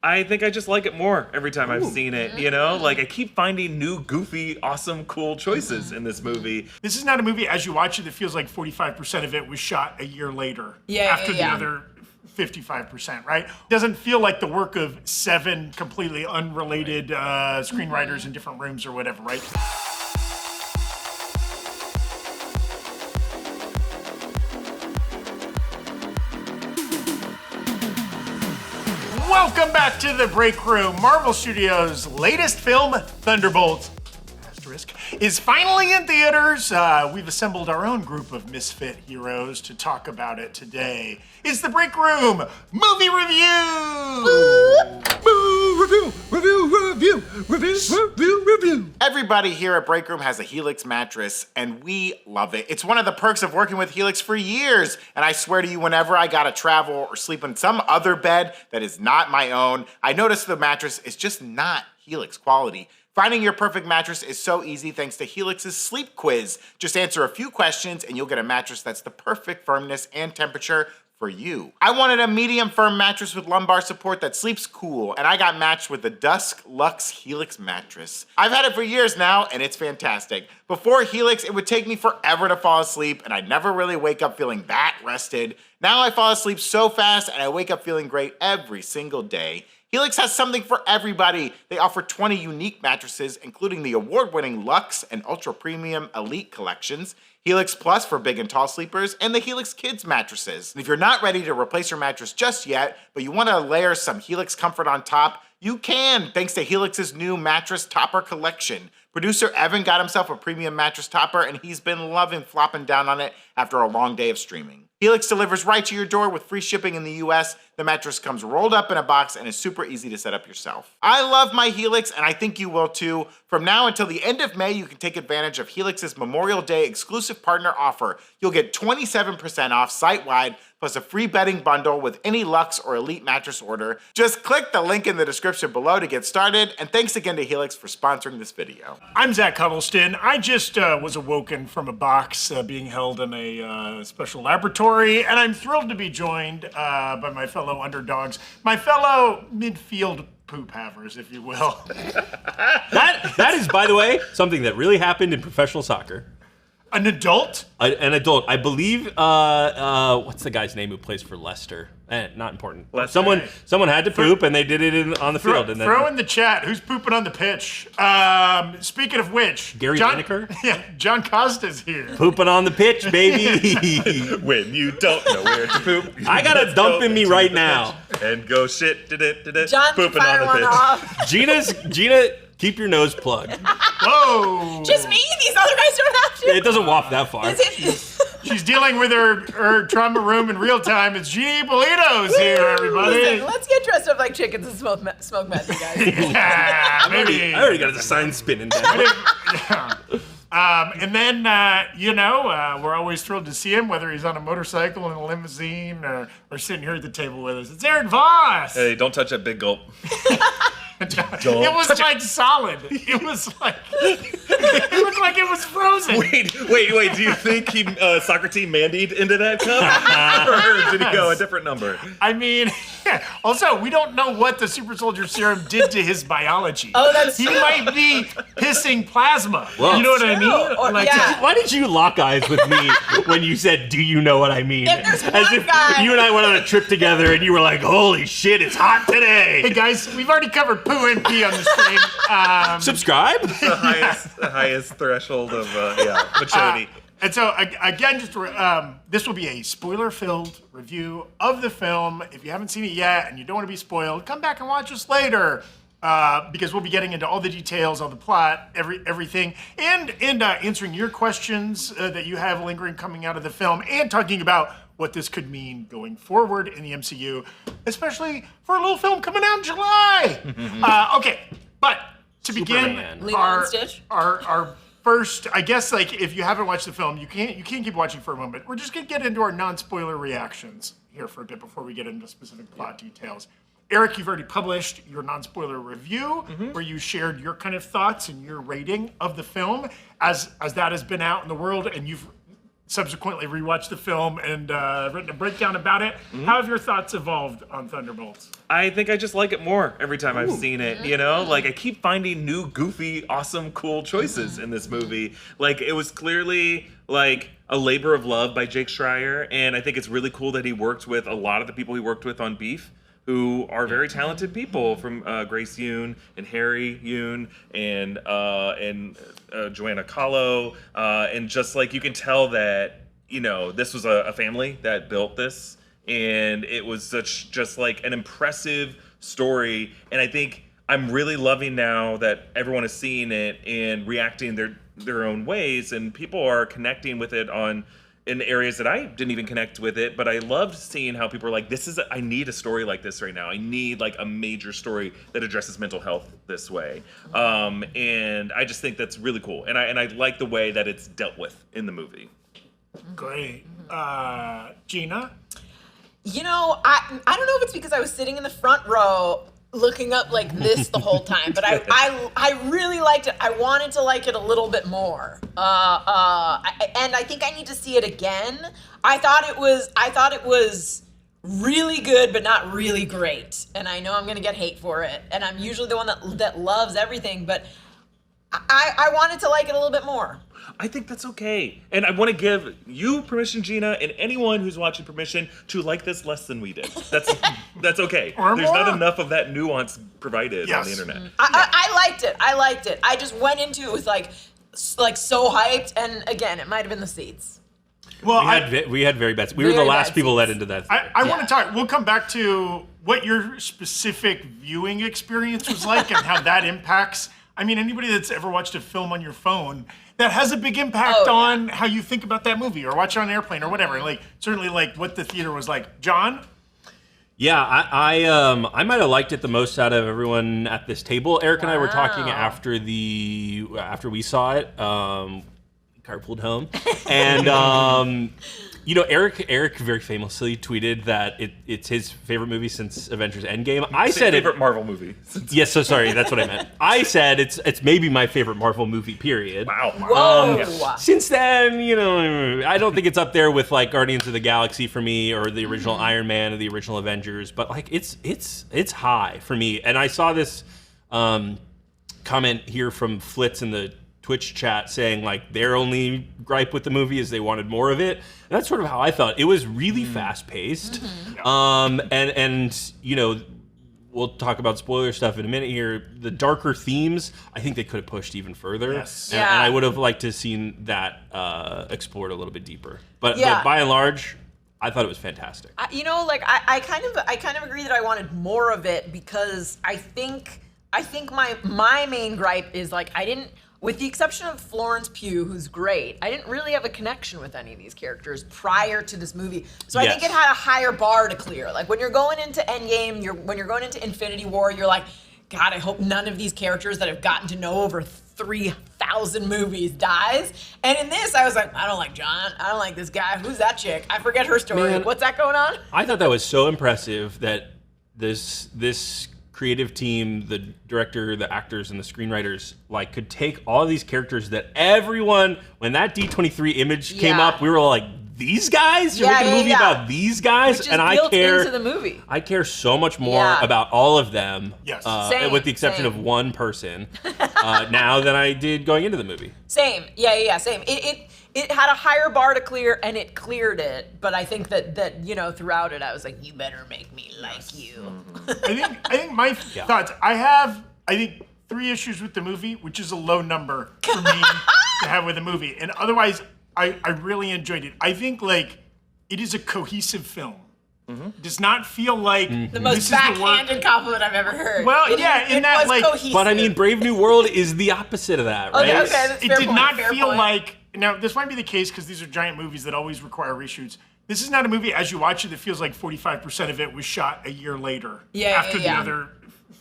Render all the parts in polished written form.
I think I just like it more every time I've seen it, you know? Like, I keep finding new, goofy, awesome, cool choices in this movie. This is not a movie, as you watch it, that feels like 45% of it was shot a year later. After the other 55%, right? Doesn't feel like the work of 7 completely unrelated screenwriters in different rooms or whatever, right? Welcome back to the Break Room. Marvel Studios' latest film, Thunderbolts, is finally in theaters. We've assembled our own group of misfit heroes to talk about it today. It's the Break Room Movie Review! Everybody here at Break Room has a Helix mattress, and we love it. It's one of the perks of working with Helix for years, and I swear to you, whenever I gotta travel or sleep in some other bed that is not my own, I notice the mattress is just not Helix quality. Finding your perfect mattress is so easy thanks to Helix's sleep quiz. Just answer a few questions and you'll get a mattress that's the perfect firmness and temperature for you. I wanted a medium firm mattress with lumbar support that sleeps cool, and I got matched with the Dusk Luxe Helix mattress. I've had it for years now, and it's fantastic. Before Helix, it would take me forever to fall asleep, and I'd never really wake up feeling that rested. Now I fall asleep so fast, and I wake up feeling great every single day. Helix has something for everybody. They offer 20 unique mattresses, including the award-winning Luxe and Ultra Premium Elite collections, Helix Plus for big and tall sleepers, and the Helix Kids mattresses. And if you're not ready to replace your mattress just yet, but you want to layer some Helix comfort on top, you can, thanks to Helix's new mattress topper collection. Producer Evan got himself a premium mattress topper, and he's been loving flopping down on it after a long day of streaming. Helix delivers right to your door with free shipping in the US. The mattress comes rolled up in a box and is super easy to set up yourself. I love my Helix, and I think you will too. From now until the end of May, you can take advantage of Helix's Memorial Day exclusive partner offer. You'll get 27% off site-wide, plus a free bedding bundle with any Luxe or Elite mattress order. Just click the link in the description below to get started, and thanks again to Helix for sponsoring this video. I'm Zach Huddleston. I just was awoken from a box being held in a special laboratory, and I'm thrilled to be joined by my fellow underdogs, my fellow midfield poop havers, if you will. That is, by the way, something that really happened in professional soccer. An adult? An adult. I believe, what's the guy's name who plays for Leicester? Not important. Leicester. Someone had to poop, and they did it on the field. And then throw in the chat, who's pooping on the pitch? Speaking of which, Gary Lineker? Yeah, John Costa's here. Pooping on the pitch, baby. When you don't know where to poop. I got a dump in me right now. And go shit, John, pooping fire on the one pitch. off. Gina, keep your nose plugged. Whoa. Just me? These other guys don't have to? It doesn't waft that far. Is it? She's dealing with her trauma room in real time. It's Gina Ippolito's here, everybody. Listen, let's get dressed up like chickens and smoke meth, you guys. Yeah, maybe. I already got the sign spinning down. And then, we're always thrilled to see him, whether he's on a motorcycle in a limousine or sitting here at the table with us. It's Erik Voss. Hey, don't touch that big gulp. It was like solid. It was like, it looked like it was frozen. Wait. Do you think he soccer team mandied into that cup? Or did he go a different number? I mean, also, we don't know what the super soldier serum did to his biology. Oh, that's He true. might be pissing plasma. Well, you know what I mean? Or- Like, yeah. Why did you lock eyes with me when you said, "Do you know what I mean?" If there's As one if guy- you and I went on a trip together, and you were like, "Holy shit, it's hot today." Hey guys, we've already covered poo and pee on the stream. Subscribe. The highest threshold of maturity. And so, again, this will be a spoiler-filled review of the film. If you haven't seen it yet and you don't want to be spoiled, come back and watch us later. Because we'll be getting into all the details, all the plot, everything, and answering your questions that you have lingering coming out of the film, and talking about what this could mean going forward in the MCU, especially for a little film coming out in July. Okay, but to begin Lilo and Stitch. our first, I guess, like, if you haven't watched the film, you can't keep watching for a moment. We're just gonna get into our non-spoiler reactions here for a bit before we get into specific plot details. Erik, you've already published your non-spoiler review, where you shared your kind of thoughts and your rating of the film as that has been out in the world, and you've subsequently rewatched the film and written a breakdown about it. How have your thoughts evolved on Thunderbolts? I think I just like it more every time I've seen it, you know? Like, I keep finding new, goofy, awesome, cool choices in this movie. Like, it was clearly, like, a labor of love by Jake Schreier, and I think it's really cool that he worked with a lot of the people he worked with on Beef, who are very talented people, from Grace Yoon and Harry Yoon and Joanna Kahlo, and just, like, you can tell that, you know, this was a family that built this, and it was such just like an impressive story. And I think I'm really loving now that everyone is seeing it and reacting their own ways, and people are connecting with it in areas that I didn't even connect with it. But I loved seeing how people are like, I need a story like this right now. I need like a major story that addresses mental health this way. And I just think that's really cool. And I like the way that it's dealt with in the movie. Great. Gina? You know, I don't know if it's because I was sitting in the front row looking up like this the whole time, but I really liked it. I wanted to like it a little bit more, and I think I need to see it again. I thought it was really good, but not really great. And I know I'm gonna get hate for it, and I'm usually the one that loves everything, but I wanted to like it a little bit more. I think that's okay. And I want to give you permission, Gina, and anyone who's watching permission to like this less than we did. That's okay. Or There's more. not enough of that nuance provided on the internet. I liked it. I just went into it with like so hyped, and again, it might have been the seats. Well, We had very bad. We were the Very last bad people let seats. into that. I want to talk. We'll come back to what your specific viewing experience was like and how that impacts. I mean, anybody that's ever watched a film on your phone, that has a big impact on how you think about that movie or watch it on an airplane or whatever. Like, certainly, like what the theater was like. John? Yeah, I might have liked it the most out of everyone at this table. Eric and I were talking after we saw it. Carpooled home, and you know, Eric very famously tweeted that it's his favorite movie since Avengers Endgame. I said favorite Marvel movie. Yes, so sorry, that's what I meant. I said it's maybe my favorite Marvel movie. Period. Wow. Whoa. Since then, you know, I don't think it's up there with like Guardians of the Galaxy for me, or the original Iron Man, or the original Avengers, but like it's high for me. And I saw this comment here from Flitz in the Twitch chat saying like their only gripe with the movie is they wanted more of it. And that's sort of how I felt. It was really fast paced, and you know, we'll talk about spoiler stuff in a minute here. The darker themes, I think they could have pushed even further. Yes. And I would have liked to have seen that explored a little bit deeper. But by and large, I thought it was fantastic. You know, like I kind of agree that I wanted more of it, because I think my main gripe is like I didn't. With the exception of Florence Pugh, who's great, I didn't really have a connection with any of these characters prior to this movie. So I think it had a higher bar to clear. Like when you're going into Endgame, when you're going into Infinity War, you're like, God, I hope none of these characters that I've gotten to know over 3,000 movies dies. And in this, I was like, I don't like John. I don't like this guy. Who's that chick? I forget her story. Man, What's that going on? I thought that was so impressive that this creative team, the director, the actors, and the screenwriters, like, could take all of these characters that everyone, when that D23 image came up, we were all like, these guys? You're making a movie about these guys? Which is and built into the movie. I care so much more about all of them, Same, with the exception of one person, now than I did going into the movie. Same. Yeah, same. It had a higher bar to clear, and it cleared it. But I think that you know, throughout it, I was like, you better make me like you. I think my thoughts. I think 3 issues with the movie, which is a low number for me to have with a movie. And otherwise, I really enjoyed it. I think like it is a cohesive film. It does not feel like The most backhanded compliment I've ever heard. Well, It was like, cohesive. But I mean, Brave New World is the opposite of that, right? Okay, that's it fair did point, not fair feel point. like. Now, this might be the case because these are giant movies that always require reshoots. This is not a movie, as you watch it, that feels like 45% of it was shot a year later after the other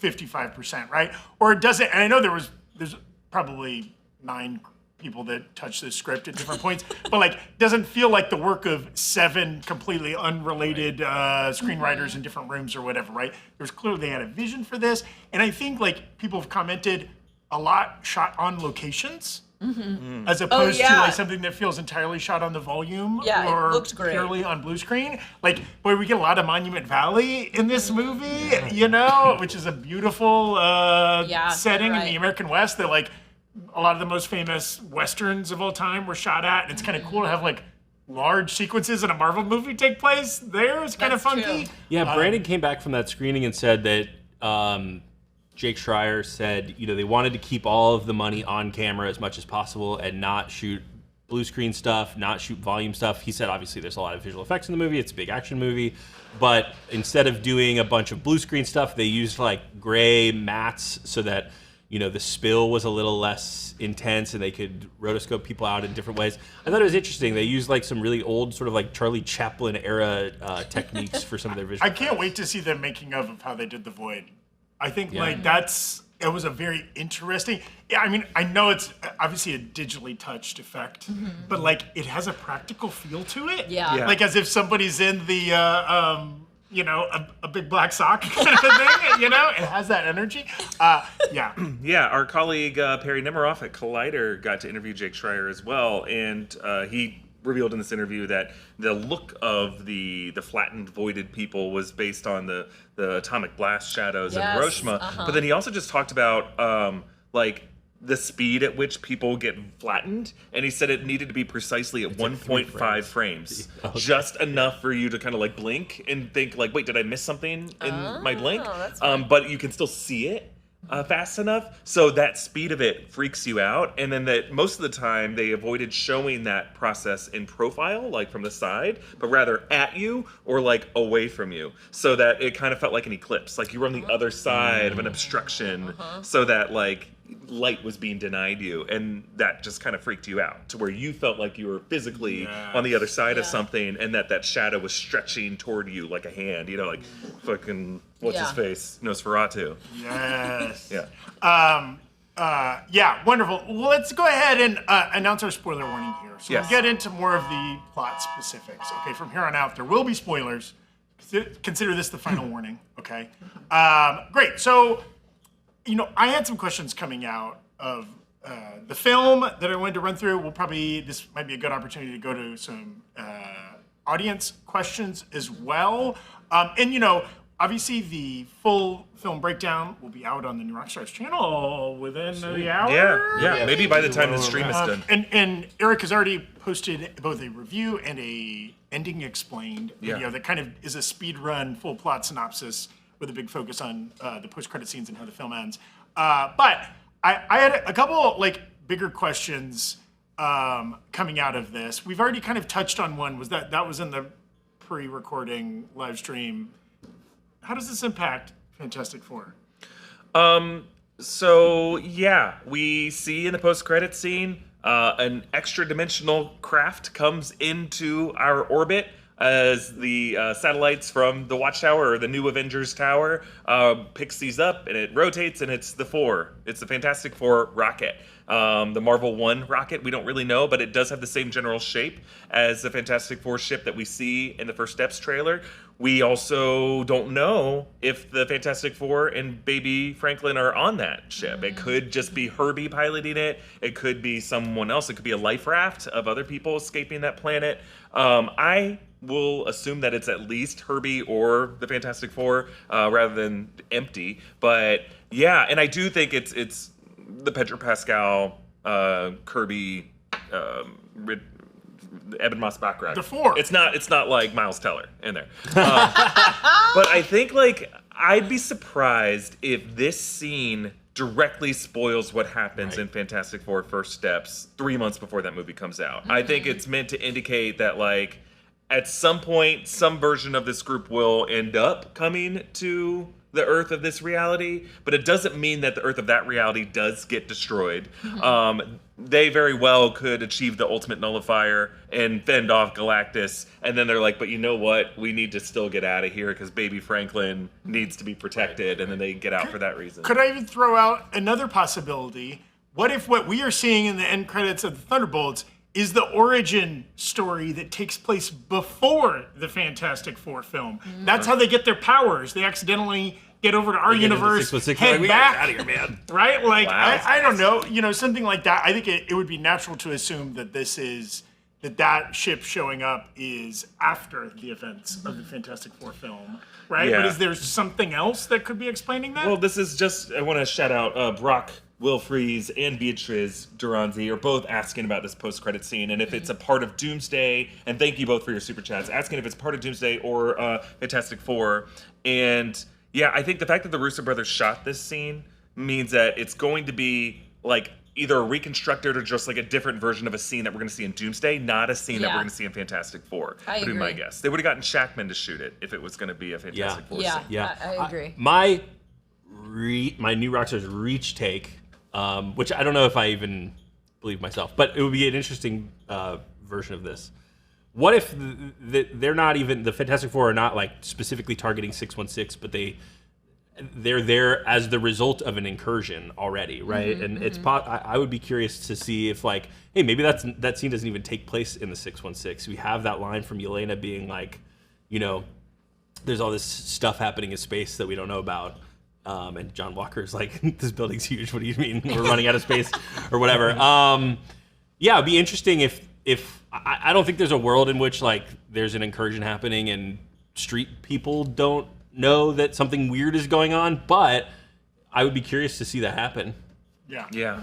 55%, right? Or it doesn't, and I know there's probably 9 people that touch this script at different points, but like doesn't feel like the work of 7 completely unrelated screenwriters in different rooms or whatever, right? There's clearly they had a vision for this, and I think like people have commented a lot shot on locations. as opposed to like something that feels entirely shot on the volume or it looked great. purely on blue screen. Like, boy, we get a lot of Monument Valley in this movie, you know, which is a beautiful setting in the American West that like a lot of the most famous Westerns of all time were shot at. And it's kind of cool to have like large sequences in a Marvel movie take place there. It's kind of funky. True. Yeah, Brandon came back from that screening and said that Jake Schreier said, you know, they wanted to keep all of the money on camera as much as possible and not shoot blue screen stuff, not shoot volume stuff. He said, obviously, there's a lot of visual effects in the movie. It's a big action movie. But instead of doing a bunch of blue screen stuff, they used like gray mats so that, you know, the spill was a little less intense and they could rotoscope people out in different ways. I thought it was interesting. They used like some really old sort of like Charlie Chaplin era techniques for some of their visual effects. I can't wait to see the making of how they did The Void. I think like it was a very interesting. Yeah, I mean, I know it's obviously a digitally touched effect, but like it has a practical feel to it. Yeah. Like as if somebody's in the you know, a big black sock kind of thing. You know, it has that energy. Yeah, our colleague Perry Nemiroff at Collider got to interview Jake Schreier as well, and he revealed in this interview that the look of the flattened, voided people was based on the atomic blast shadows in Hiroshima. But then he also just talked about like the speed at which people get flattened, and he said it needed to be precisely at 1.5 frames. Just enough for you to kind of like blink and think like, wait, did I miss something in my blink? But you can still see it fast enough, so that speed of it freaks you out. And then that most of the time they avoided showing that process in profile, like from the side, but rather at you or like away from you, so that it kind of felt like an eclipse, like you were on the other side of an obstruction, so that like light was being denied you, and that just kind of freaked you out to where you felt like you were physically on the other side of something, and that shadow was stretching toward you like a hand, you know, like fucking what's his face, Nosferatu. Yes. Yeah. Wonderful. Well, let's go ahead and announce our spoiler warning here. So we'll get into more of the plot specifics. Okay, from here on out, there will be spoilers. Consider this the final warning, okay? Great. So, you know, I had some questions coming out of the film that I wanted to run through. This might be a good opportunity to go to some audience questions as well. And, you know, obviously the full film breakdown will be out on the new Rockstars channel within the hour. Yeah, maybe by the time the stream is done. And Erik has already posted both a review and a ending explained video that kind of is a speed run full plot synopsis with a big focus on the post-credit scenes and how the film ends. But I had a couple like bigger questions coming out of this. We've already kind of touched on one. That was in the pre-recording live stream. How does this impact Fantastic Four? So yeah, we see in the post-credit scene an extra-dimensional craft comes into our orbit as the satellites from the Watchtower or the new Avengers Tower picks these up, and it rotates, and it's the Four. It's the Fantastic Four rocket. The Marvel 1 rocket, we don't really know, but it does have the same general shape as the Fantastic Four ship that we see in the First Steps trailer. We also don't know if the Fantastic Four and Baby Franklin are on that ship. It could just be Herbie piloting it. It could be someone else. It could be a life raft of other people escaping that planet. I will assume that it's at least Herbie or the Fantastic Four rather than empty. But yeah, and I do think it's the Pedro Pascal, Kirby, Ebon Moss-Bachrach. The Four. It's not like Miles Teller in there. But I think like I'd be surprised if this scene directly spoils what happens in Fantastic Four First Steps 3 months before that movie comes out. I think it's meant to indicate that like at some point some version of this group will end up coming to the Earth of this reality, but it doesn't mean that the Earth of that reality does get destroyed. They very well could achieve the ultimate nullifier and fend off Galactus, and then they're like, but you know what? We need to still get out of here because Baby Franklin needs to be protected, and then they get out for that reason. Could I even throw out another possibility? What if what we are seeing in the end credits of the Thunderbolts is the origin story that takes place before the Fantastic Four film? That's how they get their powers. They accidentally get over to our universe, head we back, gotta get out of here, man. right? Like, Wow. I don't know, something like that. I think it would be natural to assume that that ship showing up is after the events of the Fantastic Four film, right? Yeah. But is there something else that could be explaining that? Well, this is just, I want to shout out Brock Wilfries and Beatriz Duranzi are both asking about this post-credit scene and if it's a part of Doomsday, and thank you both for your super chats, asking if it's part of Doomsday or Fantastic Four. And yeah, I think the fact that the Russo brothers shot this scene means that it's going to be like either reconstructed or just like a different version of a scene that we're going to see in Doomsday, not a scene that we're going to see in Fantastic Four. I would be my agree. guess. They would have gotten Shackman to shoot it if it was going to be a Fantastic Four scene. Yeah, I agree. My new Rockstars Reach take, which I don't know if I even believe myself, but it would be an interesting version of this. What if they're not even, the Fantastic Four are not like specifically targeting 616, but they're there as the result of an incursion already, right? And it's I would be curious to see if like, hey, maybe that scene doesn't even take place in the 616. We have that line from Yelena being like, there's all this stuff happening in space that we don't know about. And John Walker's like, this building's huge. What do you mean we're running out of space or whatever? Yeah, it'd be interesting if I don't think there's a world in which like there's an incursion happening and street people don't know that something weird is going on, but I would be curious to see that happen. Yeah.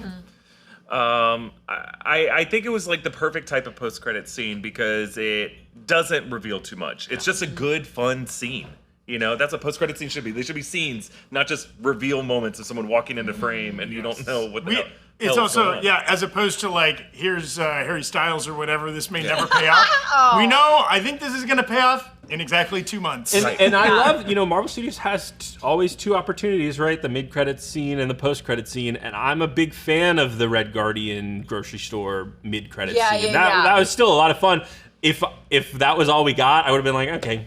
I think it was like the perfect type of post-credit scene because it doesn't reveal too much. It's just a good, fun scene. That's what post-credit scenes should be. They should be scenes, not just reveal moments of someone walking into frame and you don't know what the hell It's is also, going on. as opposed to like, here's Harry Styles or whatever, this may never pay off. We know, I think this is going to pay off in exactly 2 months. And I love, Marvel Studios has always two opportunities, right? The mid-credit scene and the post-credit scene. And I'm a big fan of the Red Guardian grocery store mid-credit scene. That was still a lot of fun. If that was all we got, I would have been like, okay.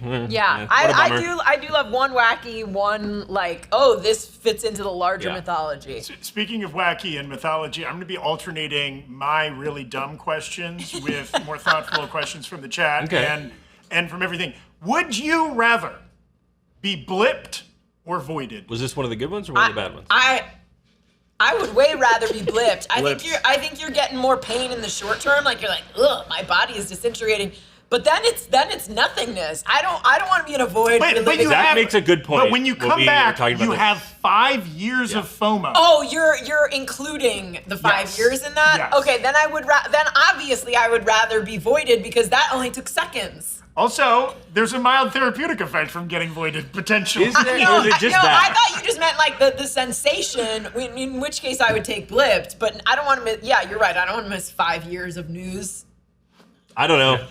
I do love one wacky, one like, oh, this fits into the larger mythology. Speaking of wacky and mythology, I'm going to be alternating my really dumb questions with more thoughtful questions from the chat and from everything. Would you rather be blipped or voided? Was this one of the good ones or one of the bad ones? I would way rather be blipped. I think you're getting more pain in the short term. Like you're like, ugh, my body is disintegrating. But then it's nothingness. I don't want to be in a void. But that makes a good point. But when you come back, you have 5 years of FOMO. Oh, you're including the 5 years in that? Yes. Okay, then obviously I would rather be voided because that only took seconds. Also, there's a mild therapeutic effect from getting voided, potentially. Is there? Or is it just bad? I thought you just meant like the sensation, in which case I would take blipped, but I don't want to miss, you're right, I don't want to miss 5 years of news. I don't know.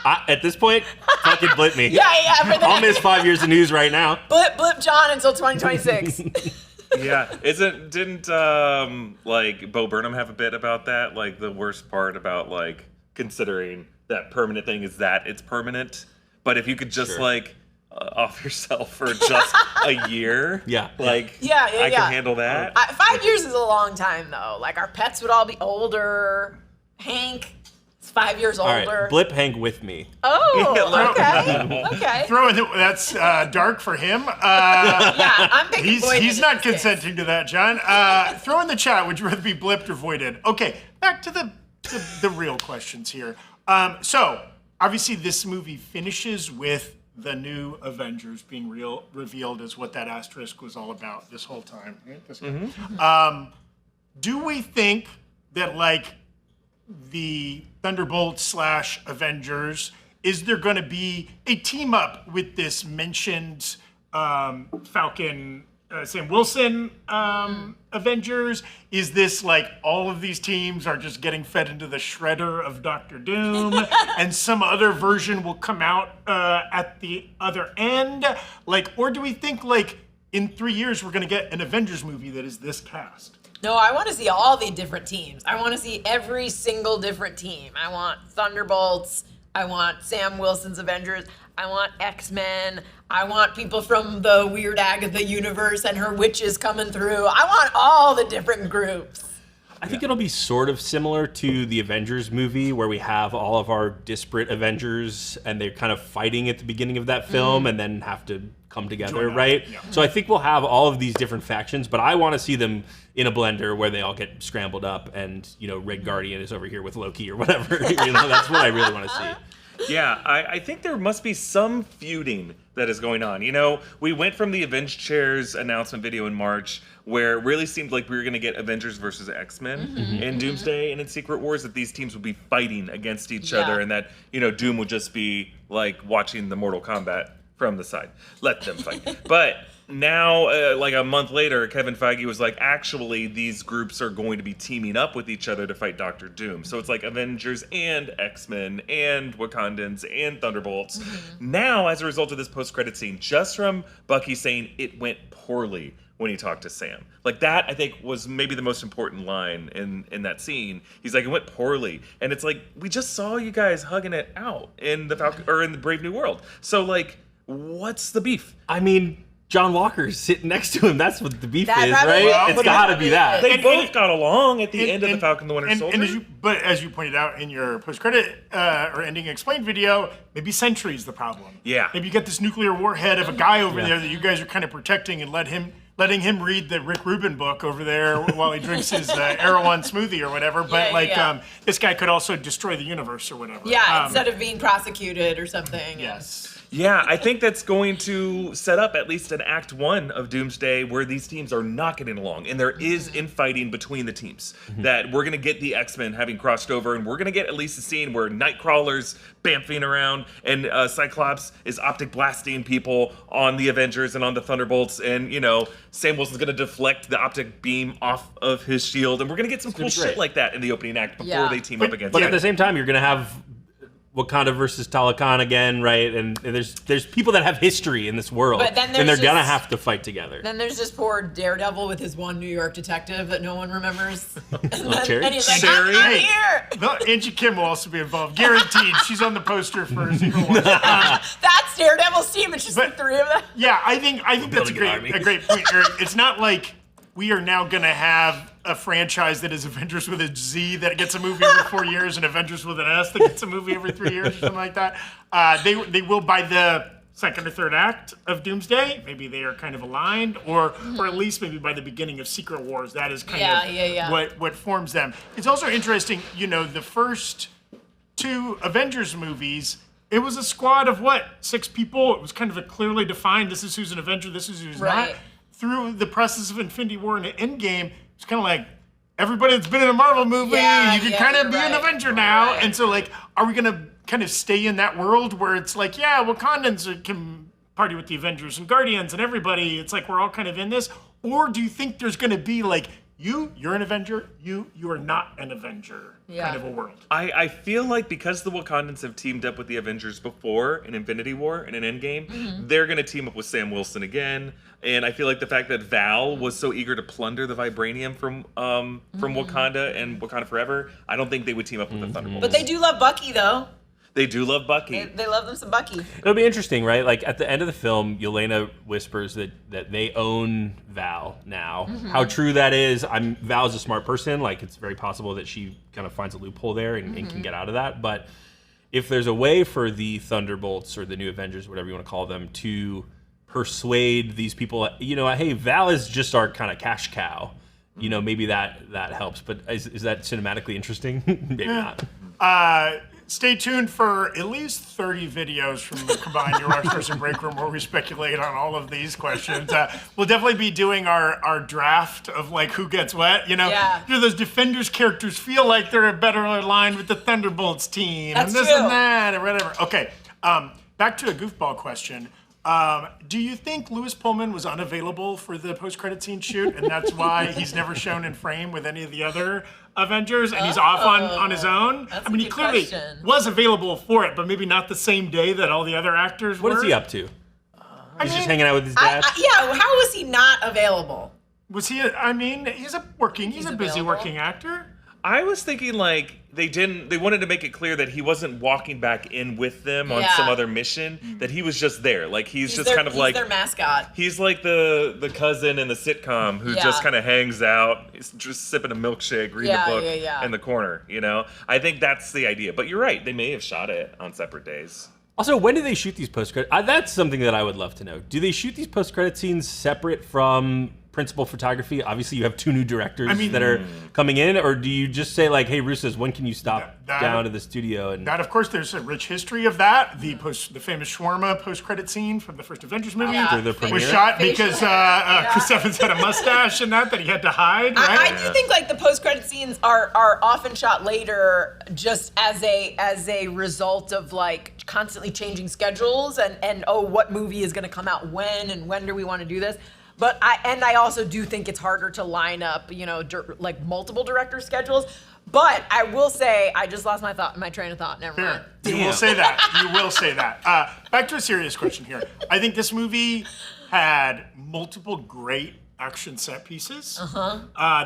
At this point, fucking blip me. I'll miss 5 years of news right now. Blip John until 2026. Didn't like Bo Burnham have a bit about that? Like the worst part about like considering that permanent thing is that it's permanent, but if you could just like off yourself for just a year, I can handle that. 5 years is a long time though. Like our pets would all be older. Hank is 5 years older. All right, blip Hank with me. Oh, okay. That's dark for him. I'm picking voided. He's not consenting to that, John. Throw in the chat, would you rather be blipped or voided? Okay, back to the real questions here. So, obviously this movie finishes with the new Avengers being revealed as what that asterisk was all about this whole time. Right? Do we think that like the Thunderbolts / Avengers, is there going to be a team up with this mentioned Falcon, Sam Wilson Avengers? Is this like all of these teams are just getting fed into the shredder of Doctor Doom and some other version will come out at the other end? Like, or do we think like in 3 years we're going to get an Avengers movie that is this cast? No, I want to see all the different teams. I want to see every single different team. I want Thunderbolts. I want Sam Wilson's Avengers. I want X-Men. I want people from the weird Agatha universe and her witches coming through. I want all the different groups. I think it'll be sort of similar to the Avengers movie where we have all of our disparate Avengers and they're kind of fighting at the beginning of that film and then have to come together, Join up. right? Yeah. So I think we'll have all of these different factions, but I want to see them in a blender where they all get scrambled up and, Red Guardian is over here with Loki or whatever. That's what I really want to see. Yeah, I think there must be some feuding that is going on. We went from the Avenged Chairs announcement video in March, where it really seemed like we were going to get Avengers versus X-Men in Doomsday and in Secret Wars, that these teams would be fighting against each other, and that, Doom would just be like watching the Mortal Kombat from the side. Let them fight. But now, like a month later, Kevin Feige was like, actually, these groups are going to be teaming up with each other to fight Doctor Doom. So it's like Avengers and X-Men and Wakandans and Thunderbolts. Now, as a result of this post-credit scene, just from Bucky saying it went poorly when he talked to Sam. Like that, I think, was maybe the most important line in that scene. He's like, it went poorly. And it's like, we just saw you guys hugging it out in the in the Brave New World. So like, what's the beef? I mean, John Walker's sitting next to him. That's what the beef That is, probably right? is. It's got to be that. They both got along at the end of the Falcon and the Winter Soldier. But as you pointed out in your post-credit or ending explained video, maybe Sentry's the problem. Yeah. Maybe you get this nuclear warhead of a guy over there that you guys are kind of protecting and letting him read the Rick Rubin book over there while he drinks his Erewhon smoothie or whatever. But this guy could also destroy the universe or whatever. Yeah, instead of being prosecuted or something. Yes. Yeah, I think that's going to set up at least an Act 1 of Doomsday where these teams are not getting along, and there is infighting between the teams. That we're going to get the X-Men having crossed over, and we're going to get at least a scene where Nightcrawler's bamfing around, and Cyclops is optic blasting people on the Avengers and on the Thunderbolts, and, Sam Wilson's going to deflect the optic beam off of his shield, and we're going to get some cool shit like that in the opening act before they team up against But at the same time, you're going to have Wakanda versus Talokan again, right? And there's people that have history in this world, But then and they're there's gonna just- have to fight together. Then there's this poor Daredevil with his one New York detective that no one remembers. Cherry? And he's like, Cherry? I'm here. Well, Angie Kim will also be involved. Guaranteed. She's on the poster for Secret Wars. That's Daredevil's team. It's just the But- three of them. Yeah, I think that's building an army. a great point, Eric. It's not like we are now going to have a franchise that is Avengers with a Z that gets a movie every 4 years and Avengers with an S that gets a movie every 3 years or something like that. They will, by the second or third act of Doomsday, maybe they are kind of aligned, or at least maybe by the beginning of Secret Wars, that is kind of what forms them. It's also interesting, the first two Avengers movies, it was a squad of 6 people? It was kind of a clearly defined, this is who's an Avenger, this is who's not. Through the process of Infinity War and Endgame, it's kind of like everybody that's been in a Marvel movie, you can kind of be an Avenger now. And so, are we going to kind of stay in that world where it's like, Wakandans can party with the Avengers and Guardians and everybody. It's like we're all kind of in this. Or do you think there's going to be you're an Avenger, you are not an Avenger kind of a world? I feel like because the Wakandans have teamed up with the Avengers before in Infinity War and in Endgame, they're going to team up with Sam Wilson again. And I feel like the fact that Val was so eager to plunder the vibranium from Wakanda and Wakanda Forever, I don't think they would team up with the Thunderbolts. But they do love Bucky, though. They do love Bucky. They love them some Bucky. It'll be interesting, right? Like at the end of the film, Yelena whispers that they own Val now. How true that is, Val's a smart person. Like it's very possible that she kind of finds a loophole there and can get out of that. But if there's a way for the Thunderbolts or the New Avengers, whatever you want to call them, to persuade these people, hey, Val is just our kind of cash cow. Maybe that helps. But is that cinematically interesting? Maybe not. Stay tuned for at least 30 videos from the combined Your Rockstars and Breakroom where we speculate on all of these questions. We'll definitely be doing our draft of who gets what. Do those Defenders characters feel like they're better aligned with the Thunderbolts team? That's and this true. and that or whatever. Okay, back to a goofball question. Do you think Louis Pullman was unavailable for the post-credit scene shoot, and that's why he's never shown in frame with any of the other Avengers, and he's off on his own? That's I mean, a he good clearly question. was available for it, but maybe not the same day that all the other actors were. What is he up to? He's just hanging out with his dad? How was he not available? Was he? He's a busy available. working actor. I was thinking they wanted to make it clear that he wasn't walking back in with them on some other mission, that he was just there. He's just kind of he's their mascot. He's like the cousin in the sitcom who just kind of hangs out, he's just sipping a milkshake, reading a book in the corner, I think that's the idea. But you're right, they may have shot it on separate days. Also, when do they shoot these post-credit? That's something that I would love to know. Do they shoot these post-credit scenes separate from principal photography? Obviously, you have 2 new directors that are coming in, or do you just say like, "Hey, Russos, when can you stop down to the studio?" And that, of course, there's a rich history of that. The famous shawarma post-credit scene from the first Avengers movie was shot because Chris Evans had a mustache and that he had to hide. Right? I do think like the post-credit scenes are often shot later, just as a result of like constantly changing schedules and what movie is going to come out when and when do we want to do this. But I also do think it's harder to line up, like multiple director schedules. But I will say, I just lost my train of thought. Never mind. You will say that. Back to a serious question here. I think this movie had multiple great action set pieces.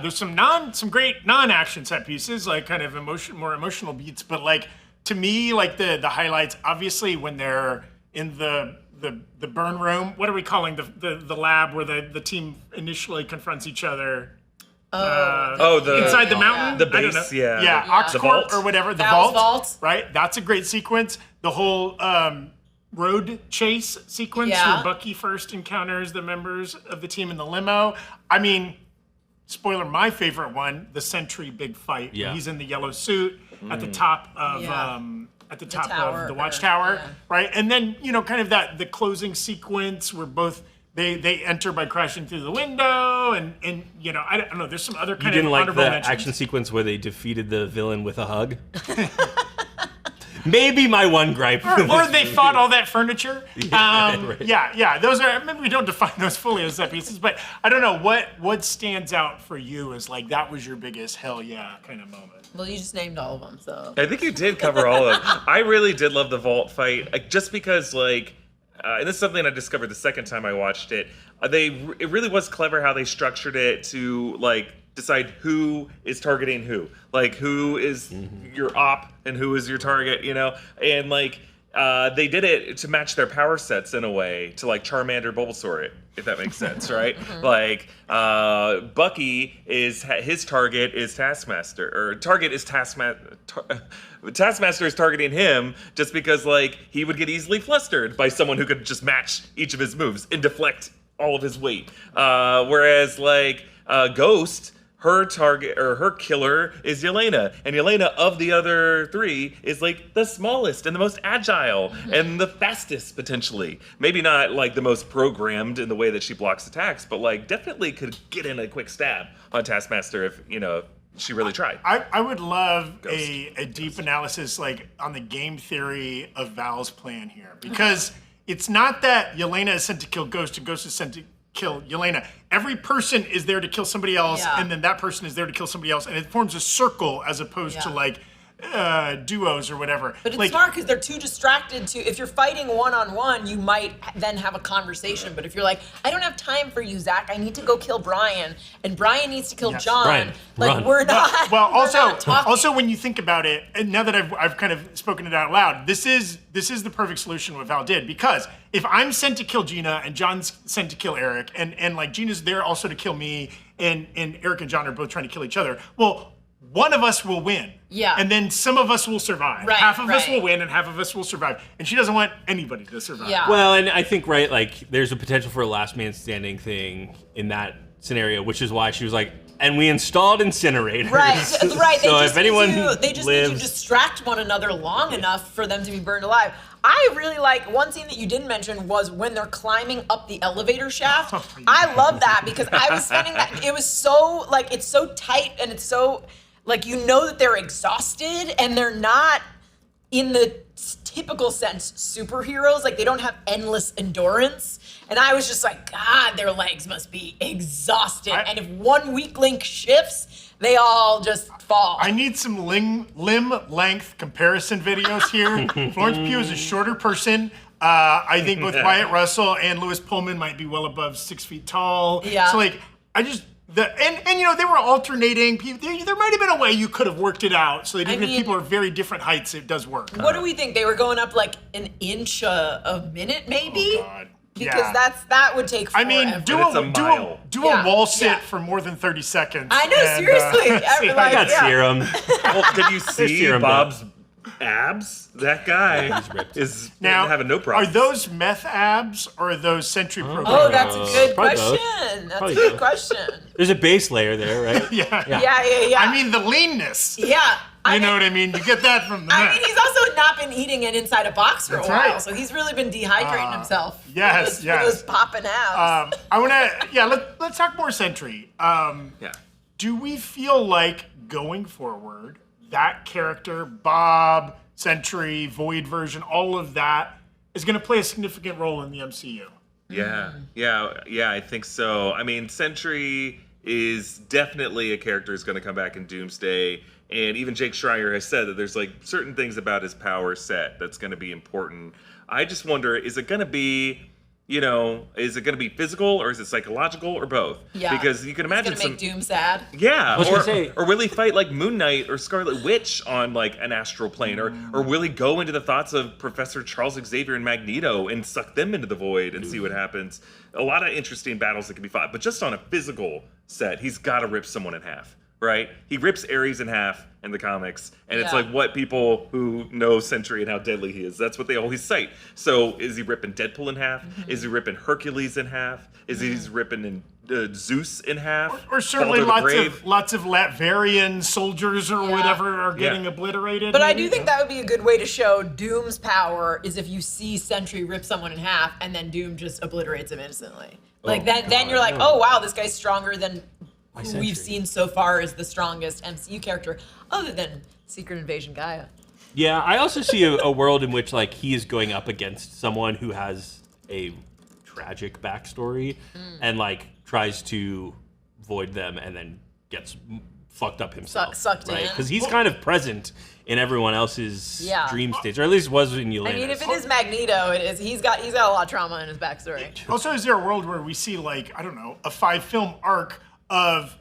There's some great non-action set pieces, like kind of more emotional beats. But like to me, like the highlights, obviously when they're in the burn room. What are we calling the lab where the team initially confronts each other? Inside the mountain, the base, yeah, Oxcourt or whatever, the vault, right? That's a great sequence. The whole road chase sequence where Bucky first encounters the members of the team in the limo. I mean, spoiler, my favorite one, the Sentry big fight. Yeah. He's in the yellow suit at the top of of the watchtower, right? And then, kind of the closing sequence where both they enter by crashing through the window and I don't know, there's some other kind of honorable mentions. Action sequence where they defeated the villain with a hug? Maybe my one gripe. Or they fought all that furniture. Right. Yeah. Those are, maybe we don't define those fully as set pieces, but I don't know, what stands out for you as like, that was your biggest hell yeah kind of moment? Well, you just named all of them, so. I think you did cover all of them. I really did love the vault fight, just because like, and this is something I discovered the second time I watched it. It really was clever how they structured it to like decide who is targeting who, like who is your op and who is your target, and like they did it to match their power sets in a way to like Charmander, Bulbasaur it, if that makes sense, right? Like Bucky his target is Taskmaster, or target is Taskmaster. Taskmaster is targeting him just because like he would get easily flustered by someone who could just match each of his moves and deflect all of his weight. Whereas like Ghost, her target or her killer is Yelena, and Yelena of the other 3 is like the smallest and the most agile and the fastest potentially. Maybe not like the most programmed in the way that she blocks attacks, but like definitely could get in a quick stab on Taskmaster if she really tried. I would love a deep analysis like on the game theory of Val's plan here, because it's not that Yelena is sent to kill Ghost and Ghost is sent to kill Yelena. Every person is there to kill somebody else, and then that person is there to kill somebody else, and it forms a circle as opposed to like duos or whatever. But it's smart because they're too distracted to. If you're fighting one-on-one, you might then have a conversation. But if you're like, I don't have time for you, Zach. I need to go kill Brian, and Brian needs to kill John. Brian, like run. we're not. Well, we're also when you think about it, and now that I've kind of spoken it out loud, this is the perfect solution what Val did, because if I'm sent to kill Gina and John's sent to kill Erik, and like Gina's there also to kill me, and Erik and John are both trying to kill each other, well, one of us will win. Yeah. And then some of us will survive. Right, half of us will win and half of us will survive. And she doesn't want anybody to survive. Yeah. Well, and I think, right, like, there's a potential for a last man standing thing in that scenario, which is why she was like, and we installed incinerators. Right. So if anyone they just need to distract one another long enough for them to be burned alive. I really like one scene that you didn't mention was when they're climbing up the elevator shaft. I love that because I was spending that. It was so like it's so tight and it's so like that they're exhausted and they're not in the typical sense superheroes. Like they don't have endless endurance. And I was just like, God, their legs must be exhausted. And if one weak link shifts, they all just fall. I need some limb length comparison videos here. Florence Pugh is a shorter person. I think both Wyatt Russell and Louis Pullman might be well above 6 feet tall. Yeah. So like, they were alternating. There might have been a way you could have worked it out so that even if people are very different heights, it does work. What do we think? They were going up like an inch a minute, maybe? Oh God. Because that would take forever. I mean, do a wall sit for more than 30 seconds. I know, seriously. I got serum. Well, did you see Bob's abs. That guy is Now, having no problem. Are those meth abs or are those Sentry Pro? Oh, that's a good Probably both. question. That's Probably a good both. question. There's a base layer there, right? Yeah. Yeah. I mean, the leanness. Yeah. You know what I mean? You get that from the I meth. mean, he's also not been eating it inside a box for That's a while, right. so he's really been dehydrating himself. yes, for yes. those popping abs. I want to, let's talk more Sentry. Yeah. Do we feel like going forward, that character, Bob, Sentry, Void version, all of that is going to play a significant role in the MCU? Yeah, I think so. I mean, Sentry is definitely a character who's going to come back in Doomsday, and even Jake Schreier has said that there's like certain things about his power set that's going to be important. I just wonder, is it going to be, is it going to be physical or is it psychological or both? Yeah. Because you can imagine It's gonna make Doom sad. Yeah, was gonna say- or will he fight like Moon Knight or Scarlet Witch on like an astral plane, or will he go into the thoughts of Professor Charles Xavier and Magneto and suck them into the void and see what happens? A lot of interesting battles that can be fought, but just on a physical set, he's got to rip someone in half, right? He rips Ares in half in the comics, and it's Yeah. like what people who know Sentry and how deadly he is, that's what they always cite. So is he ripping Deadpool in half? Is he ripping Hercules in half? Is he ripping Zeus in half? Or certainly Balder the Brave? lots of Latverian soldiers or whatever are getting obliterated. But I maybe? do think that would be a good way to show Doom's power is if you see Sentry rip someone in half and then Doom just obliterates him instantly. Like then you're like, oh wow, this guy's stronger than who Sentry. we've seen so far as the strongest MCU character, other than Secret Invasion Gaia. Yeah, I also see a world in which like he is going up against someone who has a tragic backstory and like tries to void them and then gets fucked up himself. Sucked in. Because he's kind of present in everyone else's Yeah. dream states, or at least was in Yelena's. I mean, if it is Magneto, it is. He's got a lot of trauma in his backstory. Also, is there a world where we see like, I don't know, a 5-film arc of